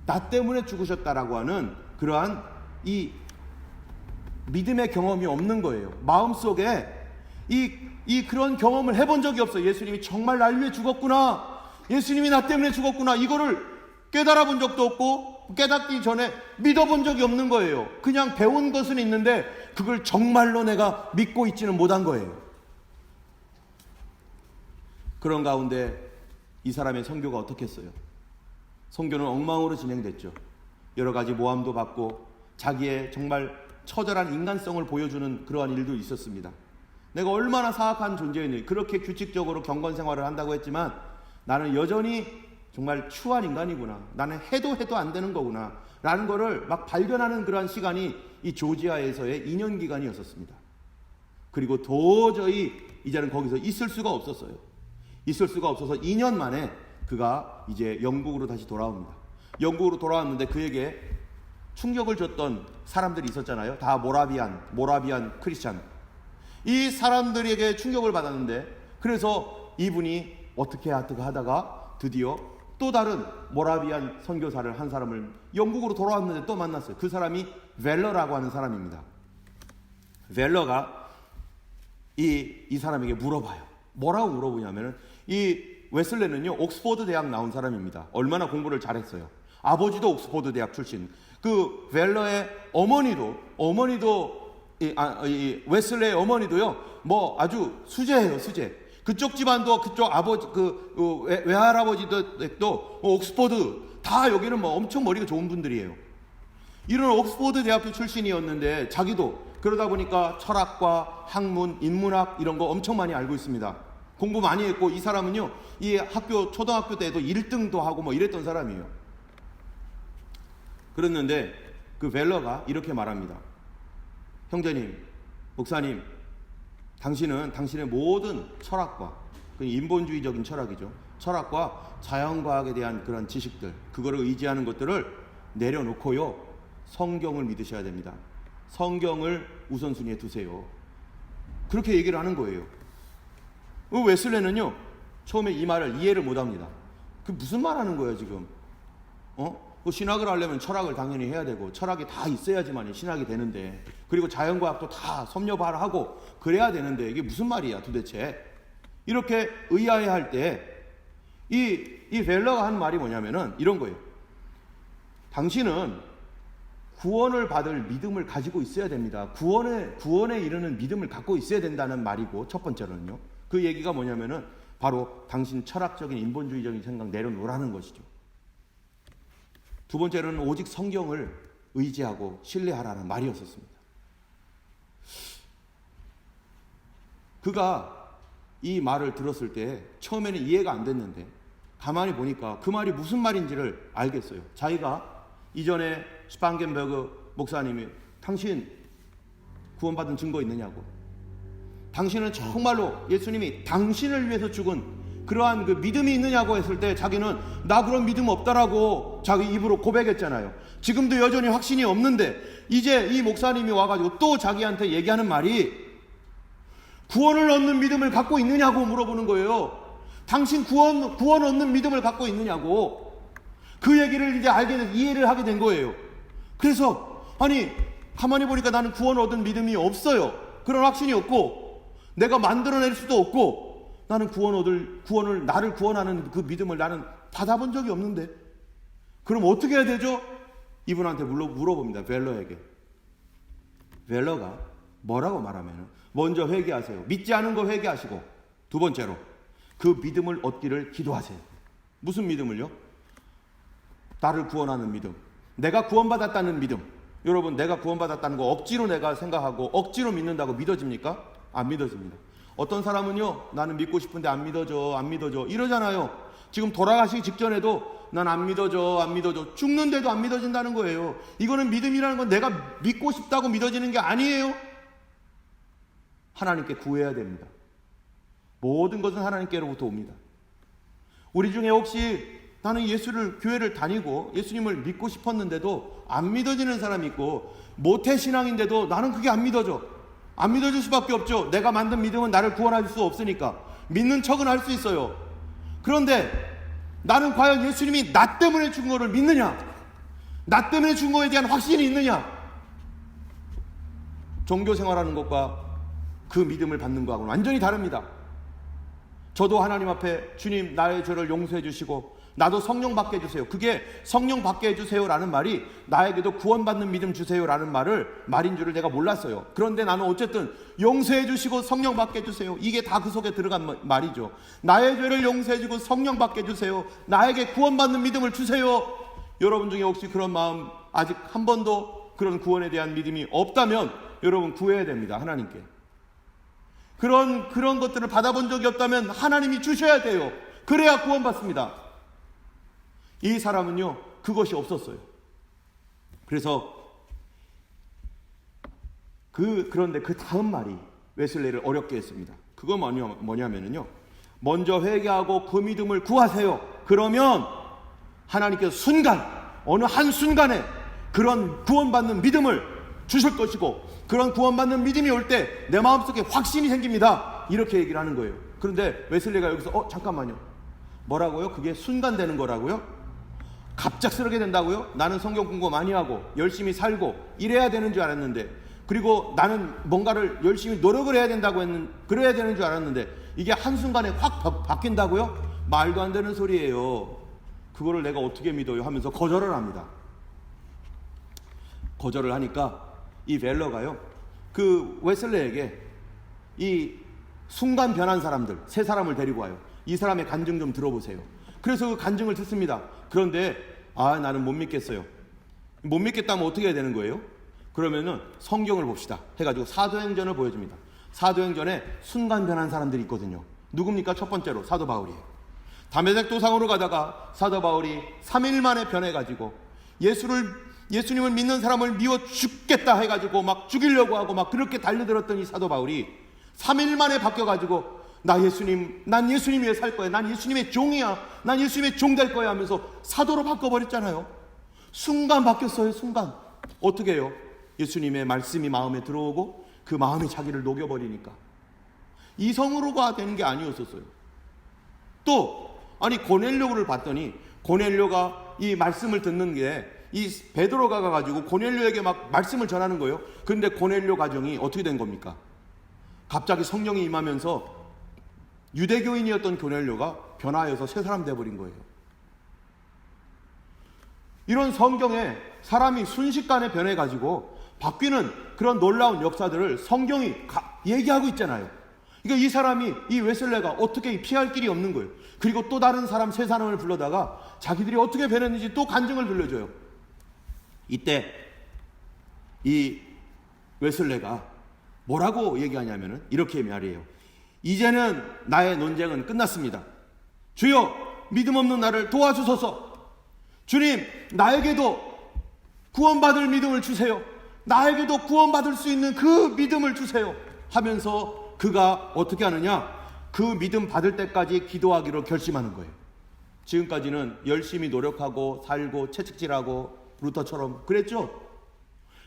나 때문에 죽으셨다라고 하는 그러한 이 믿음의 경험이 없는 거예요. 마음속에 그런 경험을 해본 적이 없어요. 예수님이 정말 날 위해 죽었구나, 예수님이 나 때문에 죽었구나, 이거를 깨달아 본 적도 없고 깨닫기 전에 믿어본 적이 없는 거예요. 그냥 배운 것은 있는데 그걸 정말로 내가 믿고 있지는 못한 거예요. 그런 가운데 이 사람의 선교가 어떻게 했어요? 선교는 엉망으로 진행됐죠. 여러 가지 모함도 받고 자기의 정말 처절한 인간성을 보여주는 그러한 일도 있었습니다. 내가 얼마나 사악한 존재였니, 그렇게 규칙적으로 경건 생활을 한다고 했지만 나는 여전히 정말 추한 인간이구나, 나는 해도 안 되는 거구나 라는 거를 막 발견하는 그러한 시간이 이 조지아에서의 2년 기간이었습니다. 그리고 도저히 이제는 거기서 있을 수가 없었어요. 있을 수가 없어서 2년 만에 그가 이제 영국으로 다시 돌아옵니다. 영국으로 돌아왔는데 그에게 충격을 줬던 사람들이 있었잖아요. 다 모라비안 크리스찬. 이 사람들에게 충격을 받았는데, 그래서 이분이 어떻게 하다가 드디어 또 다른 모라비안 선교사를 한 사람을, 영국으로 돌아왔는데 또 만났어요. 그 사람이 웰러라고 하는 사람입니다. 웰러가 이 사람에게 물어봐요. 뭐라고 물어보냐면은, 이 웨슬레는요 옥스포드 대학 나온 사람입니다. 얼마나 공부를 잘했어요. 아버지도 옥스포드 대학 출신. 그 웰러의 어머니도 웨슬레의 어머니도요 뭐 아주 수제예요, 수제. 그쪽 집안도, 그쪽 아버지, 외할아버지도 옥스포드, 다 여기는 뭐 엄청 머리가 좋은 분들이에요. 이런 옥스포드 대학교 출신이었는데 자기도 그러다 보니까 철학과 학문, 인문학 이런 거 엄청 많이 알고 있습니다. 공부 많이 했고, 이 사람은요 이 초등학교 때도 1등도 하고 뭐 이랬던 사람이에요. 그랬는데 그 웰러가 이렇게 말합니다. 형제님, 목사님, 당신은 당신의 모든 철학과, 인본주의적인 철학이죠, 철학과 자연과학에 대한 그런 지식들, 그거를 의지하는 것들을 내려놓고요 성경을 믿으셔야 됩니다. 성경을 우선순위에 두세요. 그렇게 얘기를 하는 거예요. 웨슬레는요 처음에 이 말을 이해를 못합니다. 그 무슨 말 하는 거예요 지금? 신학을 하려면 철학을 당연히 해야 되고 철학이 다 있어야지만 신학이 되는데, 그리고 자연과학도 다 섭렵하고 그래야 되는데 이게 무슨 말이야 도대체? 이렇게 의아해할 때 이 벨러가 한 말이 뭐냐면은 이런 거예요. 당신은 구원을 받을 믿음을 가지고 있어야 됩니다. 구원에 이르는 믿음을 갖고 있어야 된다는 말이고, 첫 번째로는요 그 얘기가 뭐냐면은 바로 당신 철학적인 인본주의적인 생각 내려놓으라는 것이죠. 두 번째로는 오직 성경을 의지하고 신뢰하라는 말이었었습니다. 그가 이 말을 들었을 때 처음에는 이해가 안 됐는데 가만히 보니까 그 말이 무슨 말인지를 알겠어요. 자기가 이전에 슈팡겐버그 목사님이 당신 구원받은 증거 있느냐고, 당신은 정말로 예수님이 당신을 위해서 죽은 그러한 그 믿음이 있느냐고 했을 때 자기는 나 그런 믿음 없다라고 자기 입으로 고백했잖아요. 지금도 여전히 확신이 없는데 이제 이 목사님이 와가지고 또 자기한테 얘기하는 말이 구원을 얻는 믿음을 갖고 있느냐고 물어보는 거예요. 당신 구원 얻는 믿음을 갖고 있느냐고. 그 얘기를 이제 이해를 하게 된 거예요. 그래서 아니 가만히 보니까 나는 구원 얻은 믿음이 없어요. 그런 확신이 없고 내가 만들어낼 수도 없고, 나는 구원을 나를 구원하는 그 믿음을 나는 받아본 적이 없는데 그럼 어떻게 해야 되죠? 이분한테 물어봅니다. 웰러에게. 웰러가 뭐라고 말하면, 먼저 회개하세요. 믿지 않은 거 회개하시고, 두 번째로 그 믿음을 얻기를 기도하세요. 무슨 믿음을요? 나를 구원하는 믿음, 내가 구원받았다는 믿음. 여러분, 내가 구원받았다는 거 억지로 내가 생각하고 억지로 믿는다고 믿어집니까? 안 믿어집니다. 어떤 사람은요 나는 믿고 싶은데 안 믿어져 이러잖아요. 지금 돌아가시기 직전에도 난 안 믿어져, 안 믿어져. 죽는데도 안 믿어진다는 거예요. 이거는 믿음이라는 건 내가 믿고 싶다고 믿어지는 게 아니에요. 하나님께 구해야 됩니다. 모든 것은 하나님께로부터 옵니다. 우리 중에 혹시 나는 교회를 다니고 예수님을 믿고 싶었는데도 안 믿어지는 사람이 있고, 모태신앙인데도 나는 그게 안 믿어져. 안 믿어질 수밖에 없죠. 내가 만든 믿음은 나를 구원할 수 없으니까. 믿는 척은 할 수 있어요. 그런데 나는 과연 예수님이 나 때문에 죽은 거를 믿느냐? 나 때문에 죽은 거에 대한 확신이 있느냐? 종교 생활하는 것과 그 믿음을 받는 거하고는 완전히 다릅니다. 저도 하나님 앞에 주님 나의 죄를 용서해 주시고 나도 성령 받게 해주세요. 그게 성령 받게 해주세요라는 말이 나에게도 구원받는 믿음 주세요라는 말인 줄을 내가 몰랐어요. 그런데 나는 어쨌든 용서해 주시고 성령 받게 해주세요. 이게 다 그 속에 들어간 말이죠. 나의 죄를 용서해 주고 성령 받게 해주세요. 나에게 구원받는 믿음을 주세요. 여러분 중에 혹시 그런 마음 아직 한 번도 그런 구원에 대한 믿음이 없다면 여러분 구해야 됩니다. 하나님께. 그런 것들을 받아본 적이 없다면 하나님이 주셔야 돼요. 그래야 구원받습니다. 이 사람은요, 그것이 없었어요. 그래서 그런데 그 다음 말이 웨슬레이를 어렵게 했습니다. 그거 뭐냐면요, 먼저 회개하고 그 믿음을 구하세요. 그러면 하나님께서 어느 한순간에 그런 구원받는 믿음을 주실 것이고, 그런 구원받는 믿음이 올 때 내 마음속에 확신이 생깁니다. 이렇게 얘기를 하는 거예요. 그런데 웨슬레이가 여기서 잠깐만요. 뭐라고요? 그게 순간 되는 거라고요? 갑작스럽게 된다고요? 나는 성경 공부 많이 하고 열심히 살고 이래야 되는 줄 알았는데, 그리고 나는 뭔가를 열심히 노력을 해야 된다고 그래야 되는 줄 알았는데 이게 한순간에 확 바뀐다고요? 말도 안 되는 소리예요. 그거를 내가 어떻게 믿어요? 하면서 거절을 합니다. 거절을 하니까 이 벨러가요, 그 웨슬레에게 이 순간 변한 사람들 세 사람을 데리고 와요. 이 사람의 간증 좀 들어보세요. 그래서 그 간증을 듣습니다. 그런데 나는 못 믿겠어요. 못 믿겠다면 어떻게 해야 되는 거예요? 그러면은 성경을 봅시다 해가지고 사도행전을 보여줍니다. 사도행전에 순간 변한 사람들이 있거든요. 누굽니까? 첫 번째로 사도 바울이에요. 다메섹 도상으로 가다가 사도 바울이 3일 만에 변해가지고 예수님을 믿는 사람을 미워 죽겠다 해가지고 막 죽이려고 하고 막 그렇게 달려들었던 이 사도 바울이 3일 만에 바뀌어가지고 난 예수님 위해 살 거야. 난 예수님의 종이야. 난 예수님의 종 될 거야 하면서 사도로 바꿔버렸잖아요. 순간 바뀌었어요. 순간. 어떻게 해요? 예수님의 말씀이 마음에 들어오고 그 마음이 자기를 녹여버리니까. 이성으로가 되는 게 아니었었어요. 또 고넬료를 봤더니 고넬료가 이 말씀을 듣는 게 이 베드로가 가가지고 고넬료에게 막 말씀을 전하는 거예요. 그런데 고넬료 가정이 어떻게 된 겁니까? 갑자기 성령이 임하면서 유대교인이었던 고넬료가 변화해서 새 사람 돼버린 거예요. 이런 성경에 사람이 순식간에 변해가지고 바뀌는 그런 놀라운 역사들을 성경이 얘기하고 있잖아요. 그러니까 이 사람이, 이 웨슬레가 어떻게 피할 길이 없는 거예요. 그리고 또 다른 사람 세 사람을 불러다가 자기들이 어떻게 변했는지 또 간증을 들려줘요. 이때 이 웨슬레가 뭐라고 얘기하냐면은 이렇게 말이에요. 이제는 나의 논쟁은 끝났습니다. 주여, 믿음 없는 나를 도와주소서. 주님, 나에게도 구원받을 믿음을 주세요. 나에게도 구원받을 수 있는 그 믿음을 주세요. 하면서 그가 어떻게 하느냐? 그 믿음 받을 때까지 기도하기로 결심하는 거예요. 지금까지는 열심히 노력하고 살고 채찍질하고 루터처럼 그랬죠.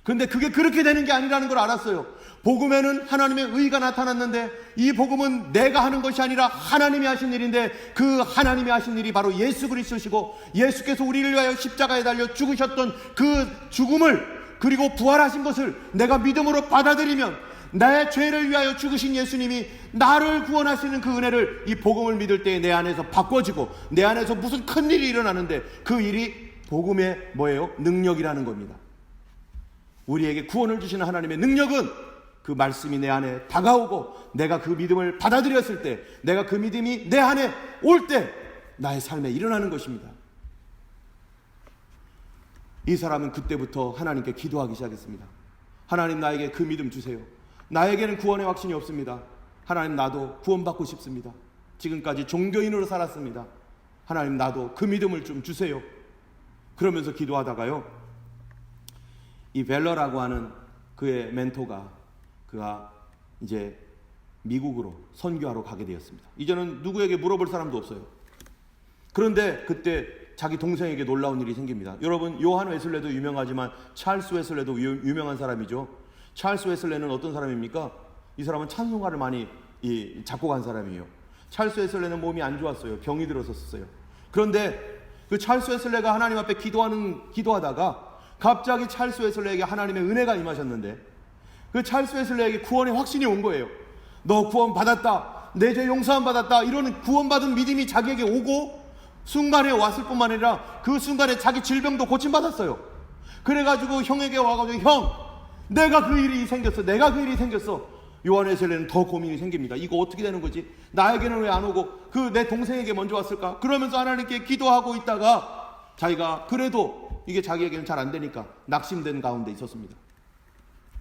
근데 그게 그렇게 되는 게 아니라는 걸 알았어요. 복음에는 하나님의 의가 나타났는데 이 복음은 내가 하는 것이 아니라 하나님이 하신 일인데, 그 하나님이 하신 일이 바로 예수 그리스도시고, 예수께서 우리를 위하여 십자가에 달려 죽으셨던 그 죽음을, 그리고 부활하신 것을 내가 믿음으로 받아들이면 내 죄를 위하여 죽으신 예수님이 나를 구원하시는 그 은혜를, 이 복음을 믿을 때 내 안에서 바꿔지고 내 안에서 무슨 큰 일이 일어나는데, 그 일이 복음의 뭐예요? 능력이라는 겁니다. 우리에게 구원을 주시는 하나님의 능력은 그 말씀이 내 안에 다가오고 내가 그 믿음을 받아들였을 때, 내가 그 믿음이 내 안에 올 때 나의 삶에 일어나는 것입니다. 이 사람은 그때부터 하나님께 기도하기 시작했습니다. 하나님, 나에게 그 믿음 주세요. 나에게는 구원의 확신이 없습니다. 하나님, 나도 구원받고 싶습니다. 지금까지 종교인으로 살았습니다. 하나님 나도 그 믿음을 좀 주세요. 그러면서 기도하다가요, 이 벨러라고 하는 그의 멘토가 그가 이제 미국으로 선교하러 가게 되었습니다. 이제는 누구에게 물어볼 사람도 없어요. 그런데 그때 자기 동생에게 놀라운 일이 생깁니다. 여러분, 요한 웨슬레도 유명하지만 찰스 웨슬레도 유명한 사람이죠. 찰스 웨슬레는 어떤 사람입니까? 이 사람은 찬송가를 많이 작곡한 사람이에요. 찰스 웨슬레는 몸이 안 좋았어요. 병이 들었었어요. 그런데 그 찰스 웨슬레가 하나님 앞에 기도하다가 갑자기 찰스 웨슬레에게 하나님의 은혜가 임하셨는데, 그 찰스 웨슬레에게 구원의 확신이 온 거예요. 너 구원 받았다, 내 죄 용서함 받았다, 이런 구원받은 믿음이 자기에게 오고 순간에 왔을 뿐만 아니라 그 순간에 자기 질병도 고침받았어요. 그래가지고 형에게 와가지고, 형, 내가 그 일이 생겼어. 요한 웨슬레는 더 고민이 생깁니다. 이거 어떻게 되는 거지? 나에게는 왜 안 오고 그 내 동생에게 먼저 왔을까? 그러면서 하나님께 기도하고 있다가 자기가 그래도 이게 자기에게는 잘 안 되니까 낙심된 가운데 있었습니다.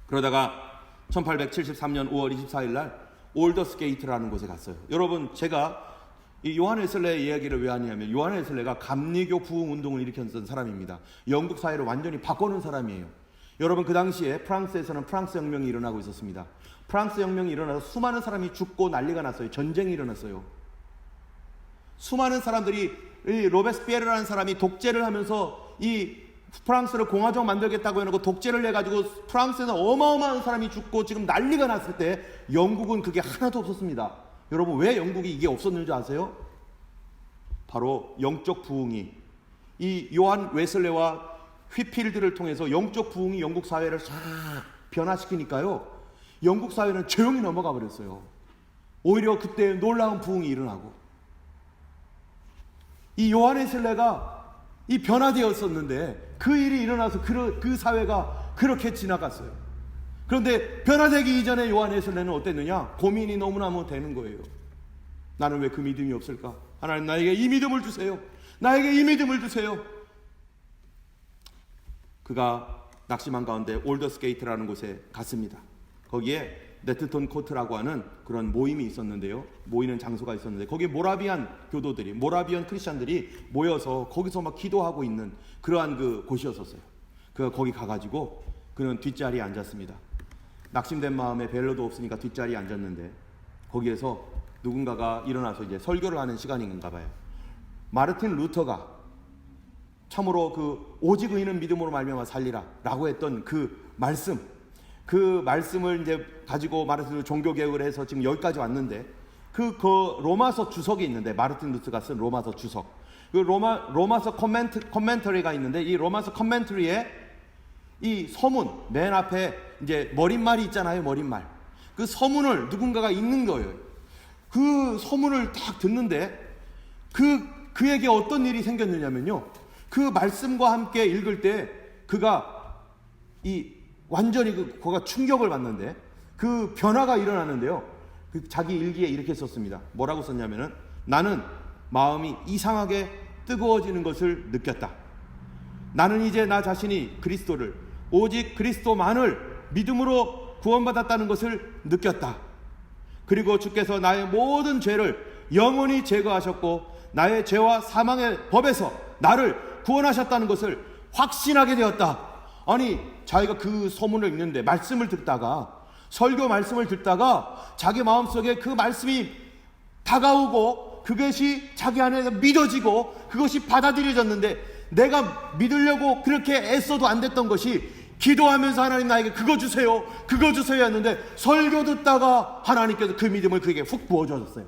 그러다가 1873년 5월 24일 날 올더스게이트라는 곳에 갔어요. 여러분, 제가 이 요한 웨슬레의 이야기를 왜 하냐면, 요한 웨슬레가 감리교 부흥 운동을 일으켰던 사람입니다. 영국 사회를 완전히 바꿔놓은 사람이에요. 여러분, 그 당시에 프랑스에서는 프랑스 혁명이 일어나고 있었습니다. 프랑스 혁명이 일어나서 수많은 사람이 죽고 난리가 났어요. 전쟁이 일어났어요. 수많은 사람들이, 이 로베스피에르라는 사람이 독재를 하면서 이 프랑스를 공화정 만들겠다고 해놓고 독재를 해가지고 프랑스에는 어마어마한 사람이 죽고 지금 난리가 났을 때 영국은 그게 하나도 없었습니다. 여러분, 왜 영국이 이게 없었는지 아세요? 바로 영적 부흥이, 이 요한 웨슬레와 휘필드를 통해서 영적 부흥이 영국 사회를 싹 변화시키니까요, 영국 사회는 조용히 넘어가 버렸어요. 오히려 그때 놀라운 부흥이 일어나고, 이 요한 웨슬레가 이 변화되었었는데 그 일이 일어나서 그 사회가 그렇게 지나갔어요. 그런데 변화되기 이전에 요한 웨슬레는 어땠느냐? 고민이 너무나 되는 거예요. 나는 왜 그 믿음이 없을까? 하나님, 나에게 이 믿음을 주세요. 나에게 이 믿음을 주세요. 그가 낙심한 가운데 올더스게이트라는 곳에 갔습니다. 거기에 네트턴 코트라고 하는 그런 모임이 있었는데요. 모이는 장소가 있었는데 거기에 모라비안 교도들이, 모라비안 크리스찬들이 모여서 거기서 막 기도하고 있는 그러한 그 곳이었었어요. 그가 거기 가가지고 그는 뒷자리에 앉았습니다. 낙심된 마음에 벨러도 없으니까 뒷자리에 앉았는데 거기에서 누군가가 일어나서 이제 설교를 하는 시간인가 봐요. 마르틴 루터가 참으로 그 오직 의인은 믿음으로 말미암아 살리라 라고 했던 그 말씀을 이제 가지고 마르틴 종교 개혁을 해서 지금 여기까지 왔는데, 그 로마서 주석이 있는데, 마르틴 루터가 쓴 로마서 주석, 그 로마서 커멘터리가 있는데, 이 로마서 커멘터리에 이 서문 맨 앞에 이제 머릿말이 있잖아요. 머릿말, 그 서문을 누군가가 읽는 거예요. 그 서문을 딱 듣는데 그에게 어떤 일이 생겼느냐면요, 그 말씀과 함께 읽을 때 그가 완전히 그가 충격을 받는데 그 변화가 일어나는데요. 그 자기 일기에 이렇게 썼습니다. 뭐라고 썼냐면은, 나는 마음이 이상하게 뜨거워지는 것을 느꼈다. 나는 이제 나 자신이 그리스도를, 오직 그리스도만을 믿음으로 구원받았다는 것을 느꼈다. 그리고 주께서 나의 모든 죄를 영원히 제거하셨고 나의 죄와 사망의 법에서 나를 구원하셨다는 것을 확신하게 되었다. 아니, 자기가 그 서문을 읽는데, 말씀을 듣다가, 설교 말씀을 듣다가 자기 마음속에 그 말씀이 다가오고 그것이 자기 안에 믿어지고 그것이 받아들여졌는데, 내가 믿으려고 그렇게 애써도 안 됐던 것이 기도하면서 하나님 나에게 그거 주세요 했는데, 설교 듣다가 하나님께서 그 믿음을 그에게 훅 부어주셨어요.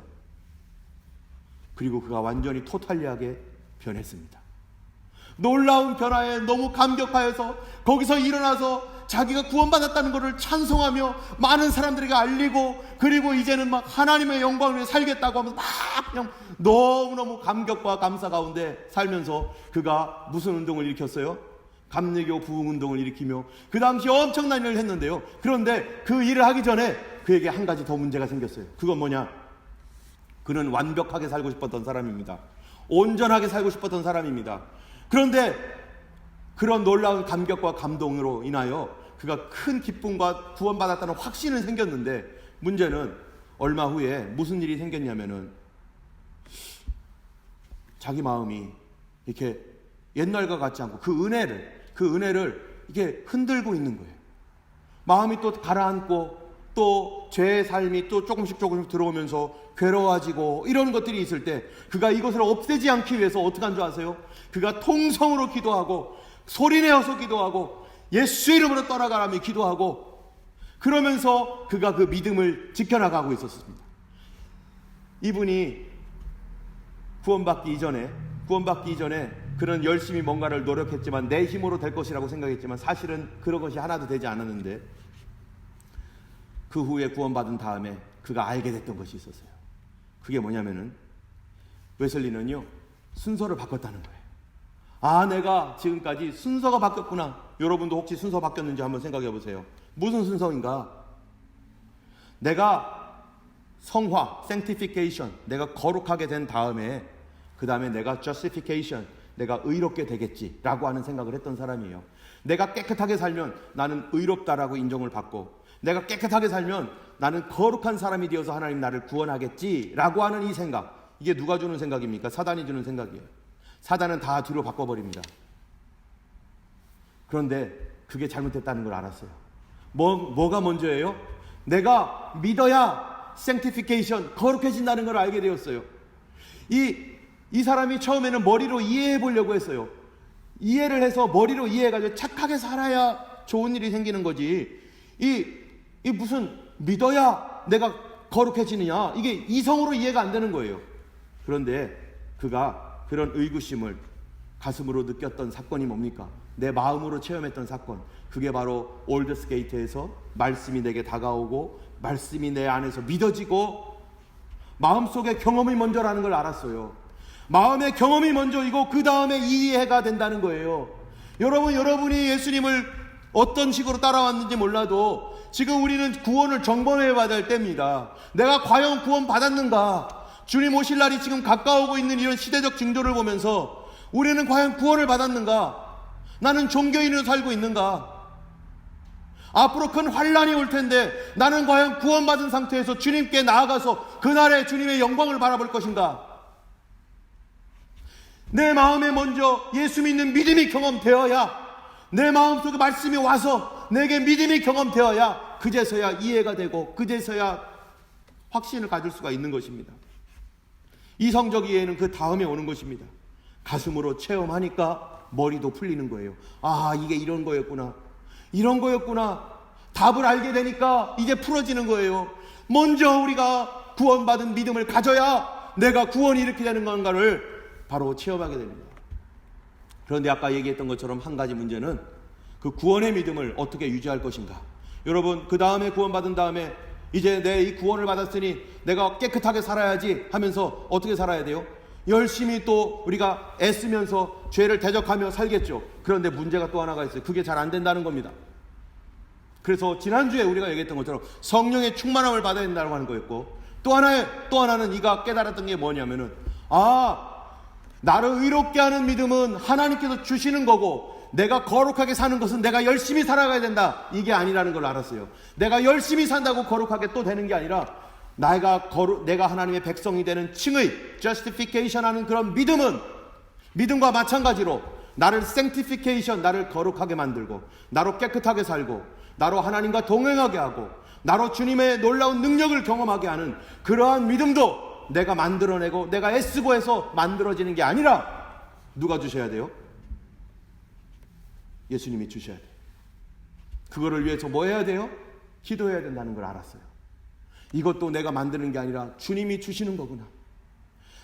그리고 그가 완전히 토탈리하게 변했습니다. 놀라운 변화에 너무 감격하여서 거기서 일어나서 자기가 구원받았다는 것을 찬송하며 많은 사람들에게 알리고, 그리고 이제는 막 하나님의 영광을 위해 살겠다고 하면서 막 그냥 너무너무 감격과 감사 가운데 살면서 그가 무슨 운동을 일으켰어요? 감리교 부흥 운동을 일으키며 그 당시 엄청난 일을 했는데요. 그런데 그 일을 하기 전에 그에게 한 가지 더 문제가 생겼어요. 그건 뭐냐? 그는 완벽하게 살고 싶었던 사람입니다. 온전하게 살고 싶었던 사람입니다. 그런데 그런 놀라운 감격과 감동으로 인하여 그가 큰 기쁨과 구원받았다는 확신은 생겼는데, 문제는 얼마 후에 무슨 일이 생겼냐면은 자기 마음이 이렇게 옛날과 같지 않고 그 은혜를 이게 흔들고 있는 거예요. 마음이 또 가라앉고 또 죄의 삶이 또 조금씩 들어오면서 괴로워지고 이런 것들이 있을 때 그가 이것을 없애지 않기 위해서 어떻게 한 줄 아세요? 그가 통성으로 기도하고 소리내어서 기도하고 예수 이름으로 떠나가라며 기도하고 그러면서 그가 그 믿음을 지켜나가고 있었습니다. 이분이 구원받기 이전에 그는 열심히 뭔가를 노력했지만 내 힘으로 될 것이라고 생각했지만 사실은 그런 것이 하나도 되지 않았는데 그 후에 구원받은 다음에 그가 알게 됐던 것이 있었어요. 그게 뭐냐면은 웨슬리는요 순서를 바꿨다는 거예요. 아, 내가 지금까지 순서가 바뀌었구나. 여러분도 혹시 순서 바뀌었는지 한번 생각해 보세요. 무슨 순서인가? 내가 성화, sanctification, 내가 거룩하게 된 다음에 그 다음에 내가 justification, 내가 의롭게 되겠지라고 하는 생각을 했던 사람이에요. 내가 깨끗하게 살면 나는 의롭다라고 인정을 받고 내가 깨끗하게 살면 나는 거룩한 사람이 되어서 하나님 나를 구원하겠지라고 하는 이 생각, 이게 누가 주는 생각입니까? 사단이 주는 생각이에요. 사단은 다 뒤로 바꿔버립니다. 그런데 그게 잘못됐다는 걸 알았어요. 뭐가 먼저예요? 내가 믿어야 sanctification, 거룩해진다는 걸 알게 되었어요. 이 사람이 처음에는 머리로 이해해 보려고 했어요. 이해를 해서 머리로 이해해가지고 착하게 살아야 좋은 일이 생기는 거지. 이 무슨 믿어야 내가 거룩해지느냐, 이게 이성으로 이해가 안 되는 거예요. 그런데 그가 그런 의구심을 가슴으로 느꼈던 사건이 뭡니까? 내 마음으로 체험했던 사건, 그게 바로 올드스게이트에서 말씀이 내게 다가오고 말씀이 내 안에서 믿어지고 마음속에 경험이 먼저라는 걸 알았어요. 마음의 경험이 먼저이고 그 다음에 이해가 된다는 거예요. 여러분이 예수님을 어떤 식으로 따라왔는지 몰라도 지금 우리는 구원을 점검해 봐야 될 때입니다. 내가 과연 구원 받았는가? 주님 오실 날이 지금 가까우고 있는 이런 시대적 징조를 보면서 우리는 과연 구원을 받았는가? 나는 종교인으로 살고 있는가? 앞으로 큰 환란이 올 텐데 나는 과연 구원받은 상태에서 주님께 나아가서 그날에 주님의 영광을 바라볼 것인가? 내 마음에 먼저 예수 믿는 믿음이 경험되어야, 내 마음속에 말씀이 와서 내게 믿음이 경험되어야 그제서야 이해가 되고 그제서야 확신을 가질 수가 있는 것입니다. 이성적 이해는 그 다음에 오는 것입니다. 가슴으로 체험하니까 머리도 풀리는 거예요. 아, 이게 이런 거였구나. 답을 알게 되니까 이제 풀어지는 거예요. 먼저 우리가 구원받은 믿음을 가져야 내가 구원이 이렇게 되는 건가를 바로 체험하게 됩니다. 그런데 아까 얘기했던 것처럼 한 가지 문제는 그 구원의 믿음을 어떻게 유지할 것인가. 여러분, 그 다음에 구원받은 다음에 이제 내 이 구원을 받았으니 내가 깨끗하게 살아야지 하면서 어떻게 살아야 돼요? 열심히 또 우리가 애쓰면서 죄를 대적하며 살겠죠. 그런데 문제가 또 하나가 있어요. 그게 잘 안 된다는 겁니다. 그래서 지난주에 우리가 얘기했던 것처럼 성령의 충만함을 받아야 된다고 하는 거였고, 또 하나는 이가 깨달았던 게 뭐냐면은, 나를 의롭게 하는 믿음은 하나님께서 주시는 거고 내가 거룩하게 사는 것은 내가 열심히 살아가야 된다, 이게 아니라는 걸 알았어요. 내가 열심히 산다고 거룩하게 또 되는 게 아니라 내가 하나님의 백성이 되는 칭의, justification 하는 그런 믿음과 마찬가지로 나를 sanctification, 나를 거룩하게 만들고 나로 깨끗하게 살고 나로 하나님과 동행하게 하고 나로 주님의 놀라운 능력을 경험하게 하는 그러한 믿음도 내가 만들어내고 내가 애쓰고 해서 만들어지는 게 아니라 누가 주셔야 돼요? 예수님이 주셔야 돼요. 그거를 위해서 뭐 해야 돼요? 기도해야 된다는 걸 알았어요. 이것도 내가 만드는 게 아니라 주님이 주시는 거구나.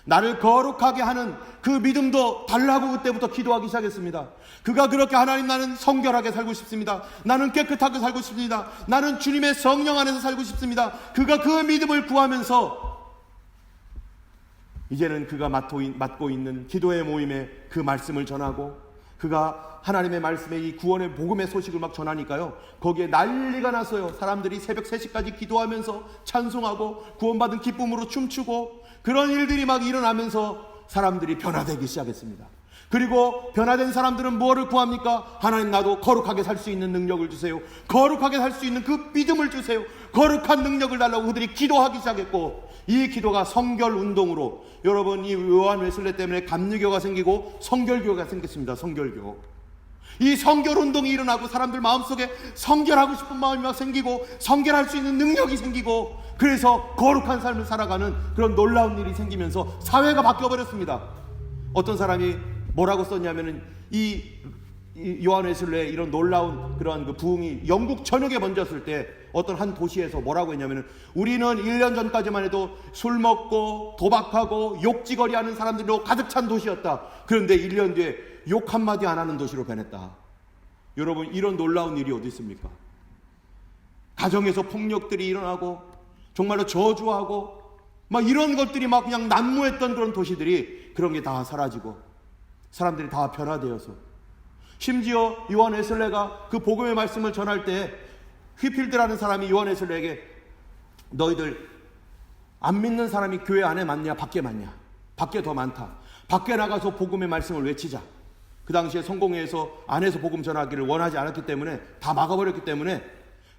나를 거룩하게 하는 그 믿음도 달라고 그때부터 기도하기 시작했습니다. 그가 그렇게, 하나님, 나는 성결하게 살고 싶습니다. 나는 깨끗하게 살고 싶습니다. 나는 주님의 성령 안에서 살고 싶습니다. 그가 그 믿음을 구하면서 이제는 그가 맡고 있는 기도의 모임에 그 말씀을 전하고, 그가 하나님의 말씀에 이 구원의 복음의 소식을 막 전하니까요, 거기에 난리가 났어요. 사람들이 새벽 3시까지 기도하면서 찬송하고 구원받은 기쁨으로 춤추고 그런 일들이 막 일어나면서 사람들이 변화되기 시작했습니다. 그리고 변화된 사람들은 뭐를 구합니까? 하나님, 나도 거룩하게 살 수 있는 능력을 주세요. 거룩하게 살 수 있는 그 믿음을 주세요. 거룩한 능력을 달라고 그들이 기도하기 시작했고, 이 기도가 성결 운동으로, 여러분, 이 요한 웨슬레 때문에 감리교가 생기고 성결교가 생겼습니다. 성결교. 이 성결 운동이 일어나고 사람들 마음속에 성결하고 싶은 마음이 막 생기고 성결할 수 있는 능력이 생기고, 그래서 거룩한 삶을 살아가는 그런 놀라운 일이 생기면서 사회가 바뀌어버렸습니다. 어떤 사람이 뭐라고 썼냐면은 이 요한 웨슬레의 이런 놀라운 그런 그 부흥이 영국 전역에 번졌을 때 어떤 한 도시에서 뭐라고 했냐면은, 우리는 1년 전까지만 해도 술 먹고 도박하고 욕지거리 하는 사람들로 가득 찬 도시였다. 그런데 1년 뒤에 욕 한마디 안 하는 도시로 변했다. 여러분, 이런 놀라운 일이 어디 있습니까? 가정에서 폭력들이 일어나고 정말로 저주하고 막 이런 것들이 막 그냥 난무했던 그런 도시들이, 그런 게 다 사라지고 사람들이 다 변화되어서, 심지어 요한 웨슬레가 그 복음의 말씀을 전할 때 휘필드라는 사람이 요한 웨슬레에게, 너희들 안 믿는 사람이 교회 안에 많냐 밖에 많냐? 밖에 더 많다. 밖에 나가서 복음의 말씀을 외치자. 그 당시에 성공회에서 안에서 복음 전하기를 원하지 않았기 때문에, 다 막아버렸기 때문에,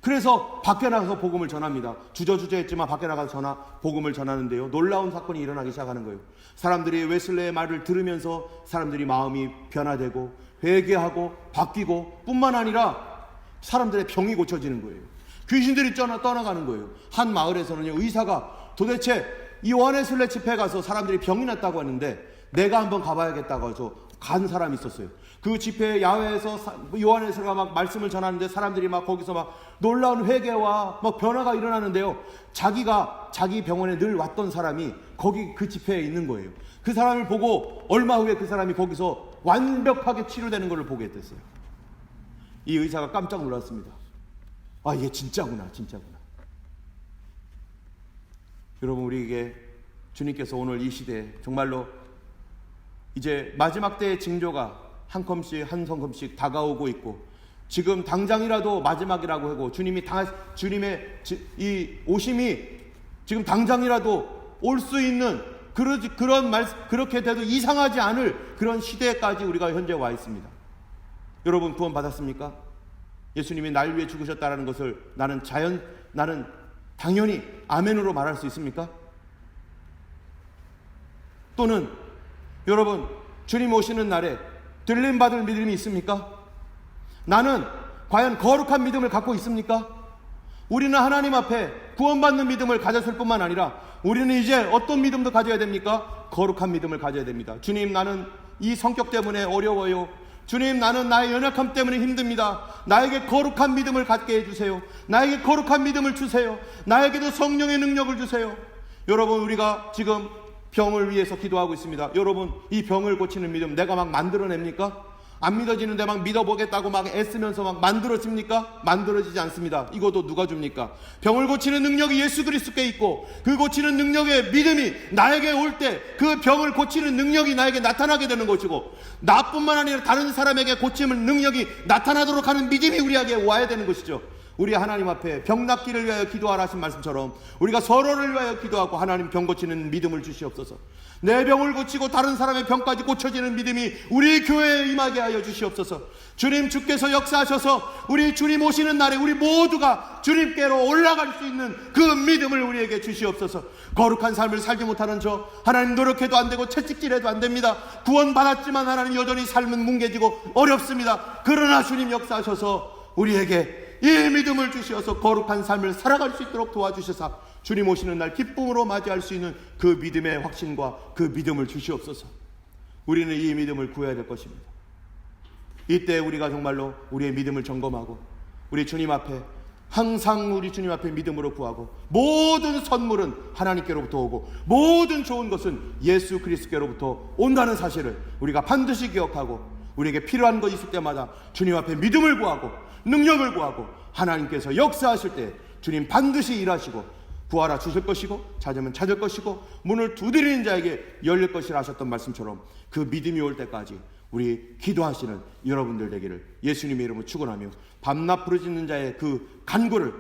그래서 밖에 나가서 복음을 전합니다. 주저주저했지만 밖에 나가서 복음을 전하는데요, 놀라운 사건이 일어나기 시작하는 거예요. 사람들이 웨슬레의 말을 들으면서 사람들이 마음이 변화되고 회개하고 바뀌고, 뿐만 아니라 사람들의 병이 고쳐지는 거예요. 귀신들이 떠나가는 거예요. 한 마을에서는요, 의사가 도대체 이 요한 웨슬레 집회에 가서 사람들이 병이 났다고 하는데 내가 한번 가봐야겠다고 해서 간 사람이 있었어요. 그 집회 야외에서 요한 웨슬레가 막 말씀을 전하는데 사람들이 막 거기서 막 놀라운 회개와 막 변화가 일어나는데요, 자기 병원에 늘 왔던 사람이 거기 그 집회에 있는 거예요. 그 사람을 보고 얼마 후에 그 사람이 거기서 완벽하게 치료되는 것을 보게 됐어요. 이 의사가 깜짝 놀랐습니다. 아, 이게 진짜구나. 여러분, 우리에게 주님께서 오늘 이 시대에 정말로 이제 마지막 때의 징조가 한 컴씩 다가오고 있고, 지금 당장이라도 마지막이라고 하고 주님의 이 오심이 지금 당장이라도 올 수 있는 그렇게 돼도 이상하지 않을 그런 시대까지 우리가 현재 와 있습니다. 여러분, 구원 받았습니까? 예수님이 날 위해 죽으셨다는 것을 나는 당연히 아멘으로 말할 수 있습니까? 또는 여러분, 주님 오시는 날에 들림받을 믿음이 있습니까? 나는 과연 거룩한 믿음을 갖고 있습니까? 우리는 하나님 앞에 구원받는 믿음을 가졌을 뿐만 아니라 우리는 이제 어떤 믿음도 가져야 됩니까? 거룩한 믿음을 가져야 됩니다. 주님, 나는 이 성격 때문에 어려워요. 주님, 나는 나의 연약함 때문에 힘듭니다. 나에게 거룩한 믿음을 갖게 해주세요. 나에게 거룩한 믿음을 주세요. 나에게도 성령의 능력을 주세요. 여러분, 우리가 지금 병을 위해서 기도하고 있습니다. 여러분, 이 병을 고치는 믿음 내가 막 만들어냅니까? 안 믿어지는데 막 믿어보겠다고 막 애쓰면서 막 만들어집니까? 만들어지지 않습니다. 이것도 누가 줍니까? 병을 고치는 능력이 예수 그리스도께 있고, 그 고치는 능력의 믿음이 나에게 올 때 그 병을 고치는 능력이 나에게 나타나게 되는 것이고, 나뿐만 아니라 다른 사람에게 고침을 능력이 나타나도록 하는 믿음이 우리에게 와야 되는 것이죠. 우리 하나님 앞에 병 낫기를 위하여 기도하라 하신 말씀처럼 우리가 서로를 위하여 기도하고, 하나님 병 고치는 믿음을 주시옵소서. 내 병을 고치고 다른 사람의 병까지 고쳐지는 믿음이 우리 교회에 임하게 하여 주시옵소서. 주님, 주께서 역사하셔서 우리 주님 오시는 날에 우리 모두가 주님께로 올라갈 수 있는 그 믿음을 우리에게 주시옵소서. 거룩한 삶을 살지 못하는 저 하나님, 노력해도 안 되고 채찍질해도 안 됩니다. 구원받았지만 하나님, 여전히 삶은 뭉개지고 어렵습니다. 그러나 주님 역사하셔서 우리에게 이 믿음을 주시어서 거룩한 삶을 살아갈 수 있도록 도와주셔서 주님 오시는 날 기쁨으로 맞이할 수 있는 그 믿음의 확신과 그 믿음을 주시옵소서. 우리는 이 믿음을 구해야 될 것입니다. 이때 우리가 정말로 우리의 믿음을 점검하고 우리 주님 앞에 항상 우리 주님 앞에 믿음으로 구하고, 모든 선물은 하나님께로부터 오고 모든 좋은 것은 예수 그리스도께로부터 온다는 사실을 우리가 반드시 기억하고, 우리에게 필요한 것 있을 때마다 주님 앞에 믿음을 구하고 능력을 구하고, 하나님께서 역사하실 때 주님 반드시 일하시고 구하라 주실 것이고 찾으면 찾을 것이고 문을 두드리는 자에게 열릴 것이라 하셨던 말씀처럼, 그 믿음이 올 때까지 우리 기도하시는 여러분들 되기를 예수님의 이름으로 축원하며, 밤낮 부르짖는 자의 그 간구를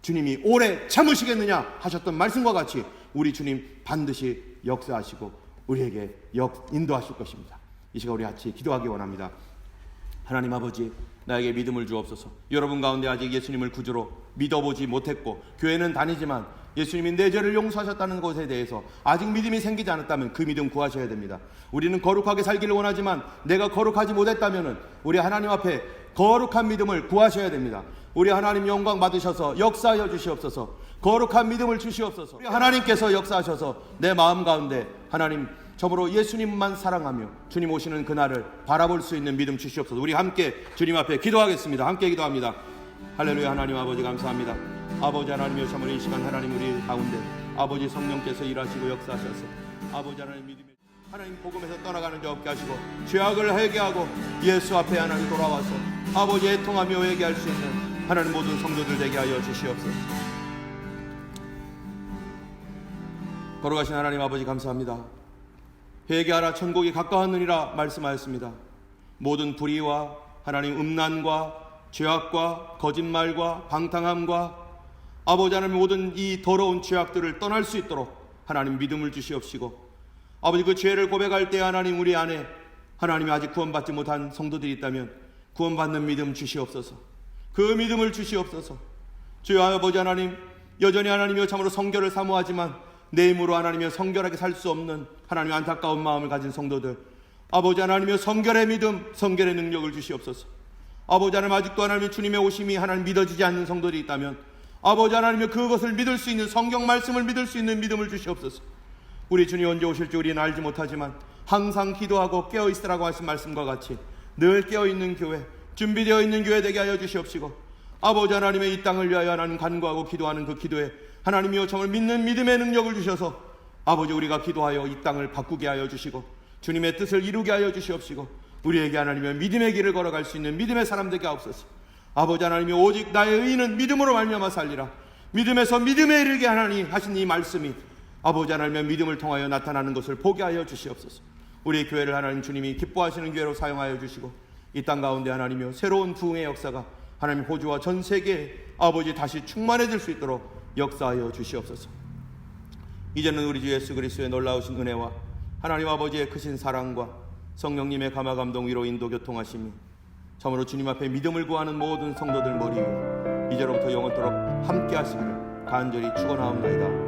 주님이 오래 참으시겠느냐 하셨던 말씀과 같이 우리 주님 반드시 역사하시고 우리에게 인도하실 것입니다. 이 시간 우리 같이 기도하기 원합니다. 하나님 아버지, 나에게 믿음을 주옵소서. 여러분 가운데 아직 예수님을 구주로 믿어보지 못했고 교회는 다니지만 예수님이 내 죄를 용서하셨다는 것에 대해서 아직 믿음이 생기지 않았다면 그 믿음 구하셔야 됩니다. 우리는 거룩하게 살기를 원하지만 내가 거룩하지 못했다면 우리 하나님 앞에 거룩한 믿음을 구하셔야 됩니다. 우리 하나님 영광 받으셔서 역사하여 주시옵소서. 거룩한 믿음을 주시옵소서. 우리 하나님께서 역사하셔서 내 마음 가운데 하나님 참으로 예수님만 사랑하며 주님 오시는 그날을 바라볼 수 있는 믿음 주시옵소서. 우리 함께 주님 앞에 기도하겠습니다. 함께 기도합니다. 할렐루야. 하나님 아버지 감사합니다. 아버지 하나님이여, 참으로 이 시간 하나님 우리 가운데 아버지 성령께서 일하시고 역사하셔서 아버지 하나님 믿음의 하나님 복음에서 떠나가는 자 없게 하시고 죄악을 회개하고 예수 앞에 하나님 돌아와서 아버지 애통하며 회개할 수 있는 하나님 모든 성도들 되게 하여 주시옵소서. 걸어가신 하나님 아버지 감사합니다. 회개하라 천국이 가까웠느니라 말씀하였습니다. 모든 불의와 하나님 음란과 죄악과 거짓말과 방탕함과 아버지 하나님 모든 이 더러운 죄악들을 떠날 수 있도록 하나님 믿음을 주시옵시고 아버지 그 죄를 고백할 때 하나님 우리 안에 하나님이 아직 구원받지 못한 성도들이 있다면 구원받는 믿음 주시옵소서. 그 믿음을 주시옵소서. 주여 아버지 하나님 여전히 하나님이여 참으로 성결을 사모하지만 내 힘으로 하나님이여 성결하게 살 수 없는 하나님 안타까운 마음을 가진 성도들 아버지 하나님이여 성결의 믿음 성결의 능력을 주시옵소서. 아버지 하나님 아직도 하나님 주님의 오심이 하나님 믿어지지 않는 성도들이 있다면 아버지 하나님이여 그것을 믿을 수 있는 성경 말씀을 믿을 수 있는 믿음을 주시옵소서. 우리 주님 언제 오실지 우리는 알지 못하지만 항상 기도하고 깨어있으라고 하신 말씀과 같이 늘 깨어있는 교회 준비되어 있는 교회 되게 하여 주시옵시고 아버지 하나님의 이 땅을 위하여 하나님 간구하고 기도하는 그 기도에 하나님이여 참을 믿는 믿음의 능력을 주셔서 아버지 우리가 기도하여 이 땅을 바꾸게 하여 주시고 주님의 뜻을 이루게 하여 주시옵시고 우리에게 하나님의 믿음의 길을 걸어갈 수 있는 믿음의 사람 되게 하옵소서. 아버지 하나님이 오직 나의 의는 믿음으로 말미암아 살리라. 믿음에서 믿음에 이르게 하나님 하신 이 말씀이 아버지 하나님의 믿음을 통하여 나타나는 것을 보게 하여 주시옵소서. 우리 교회를 하나님 주님이 기뻐하시는 교회로 사용하여 주시고 이 땅 가운데 하나님이여 새로운 부흥의 역사가 하나님 호주와 전 세계에 아버지 다시 충만해질 수 있도록 역사하여 주시옵소서. 이제는 우리 주 예수 그리스도의 놀라우신 은혜와 하나님 아버지의 크신 사랑과 성령님의 감화 감동 위로 인도 교통하심이 참으로 주님 앞에 믿음을 구하는 모든 성도들 머리 위에 이제로부터 영원토록 함께 하시기를 간절히 축원하옵나이다.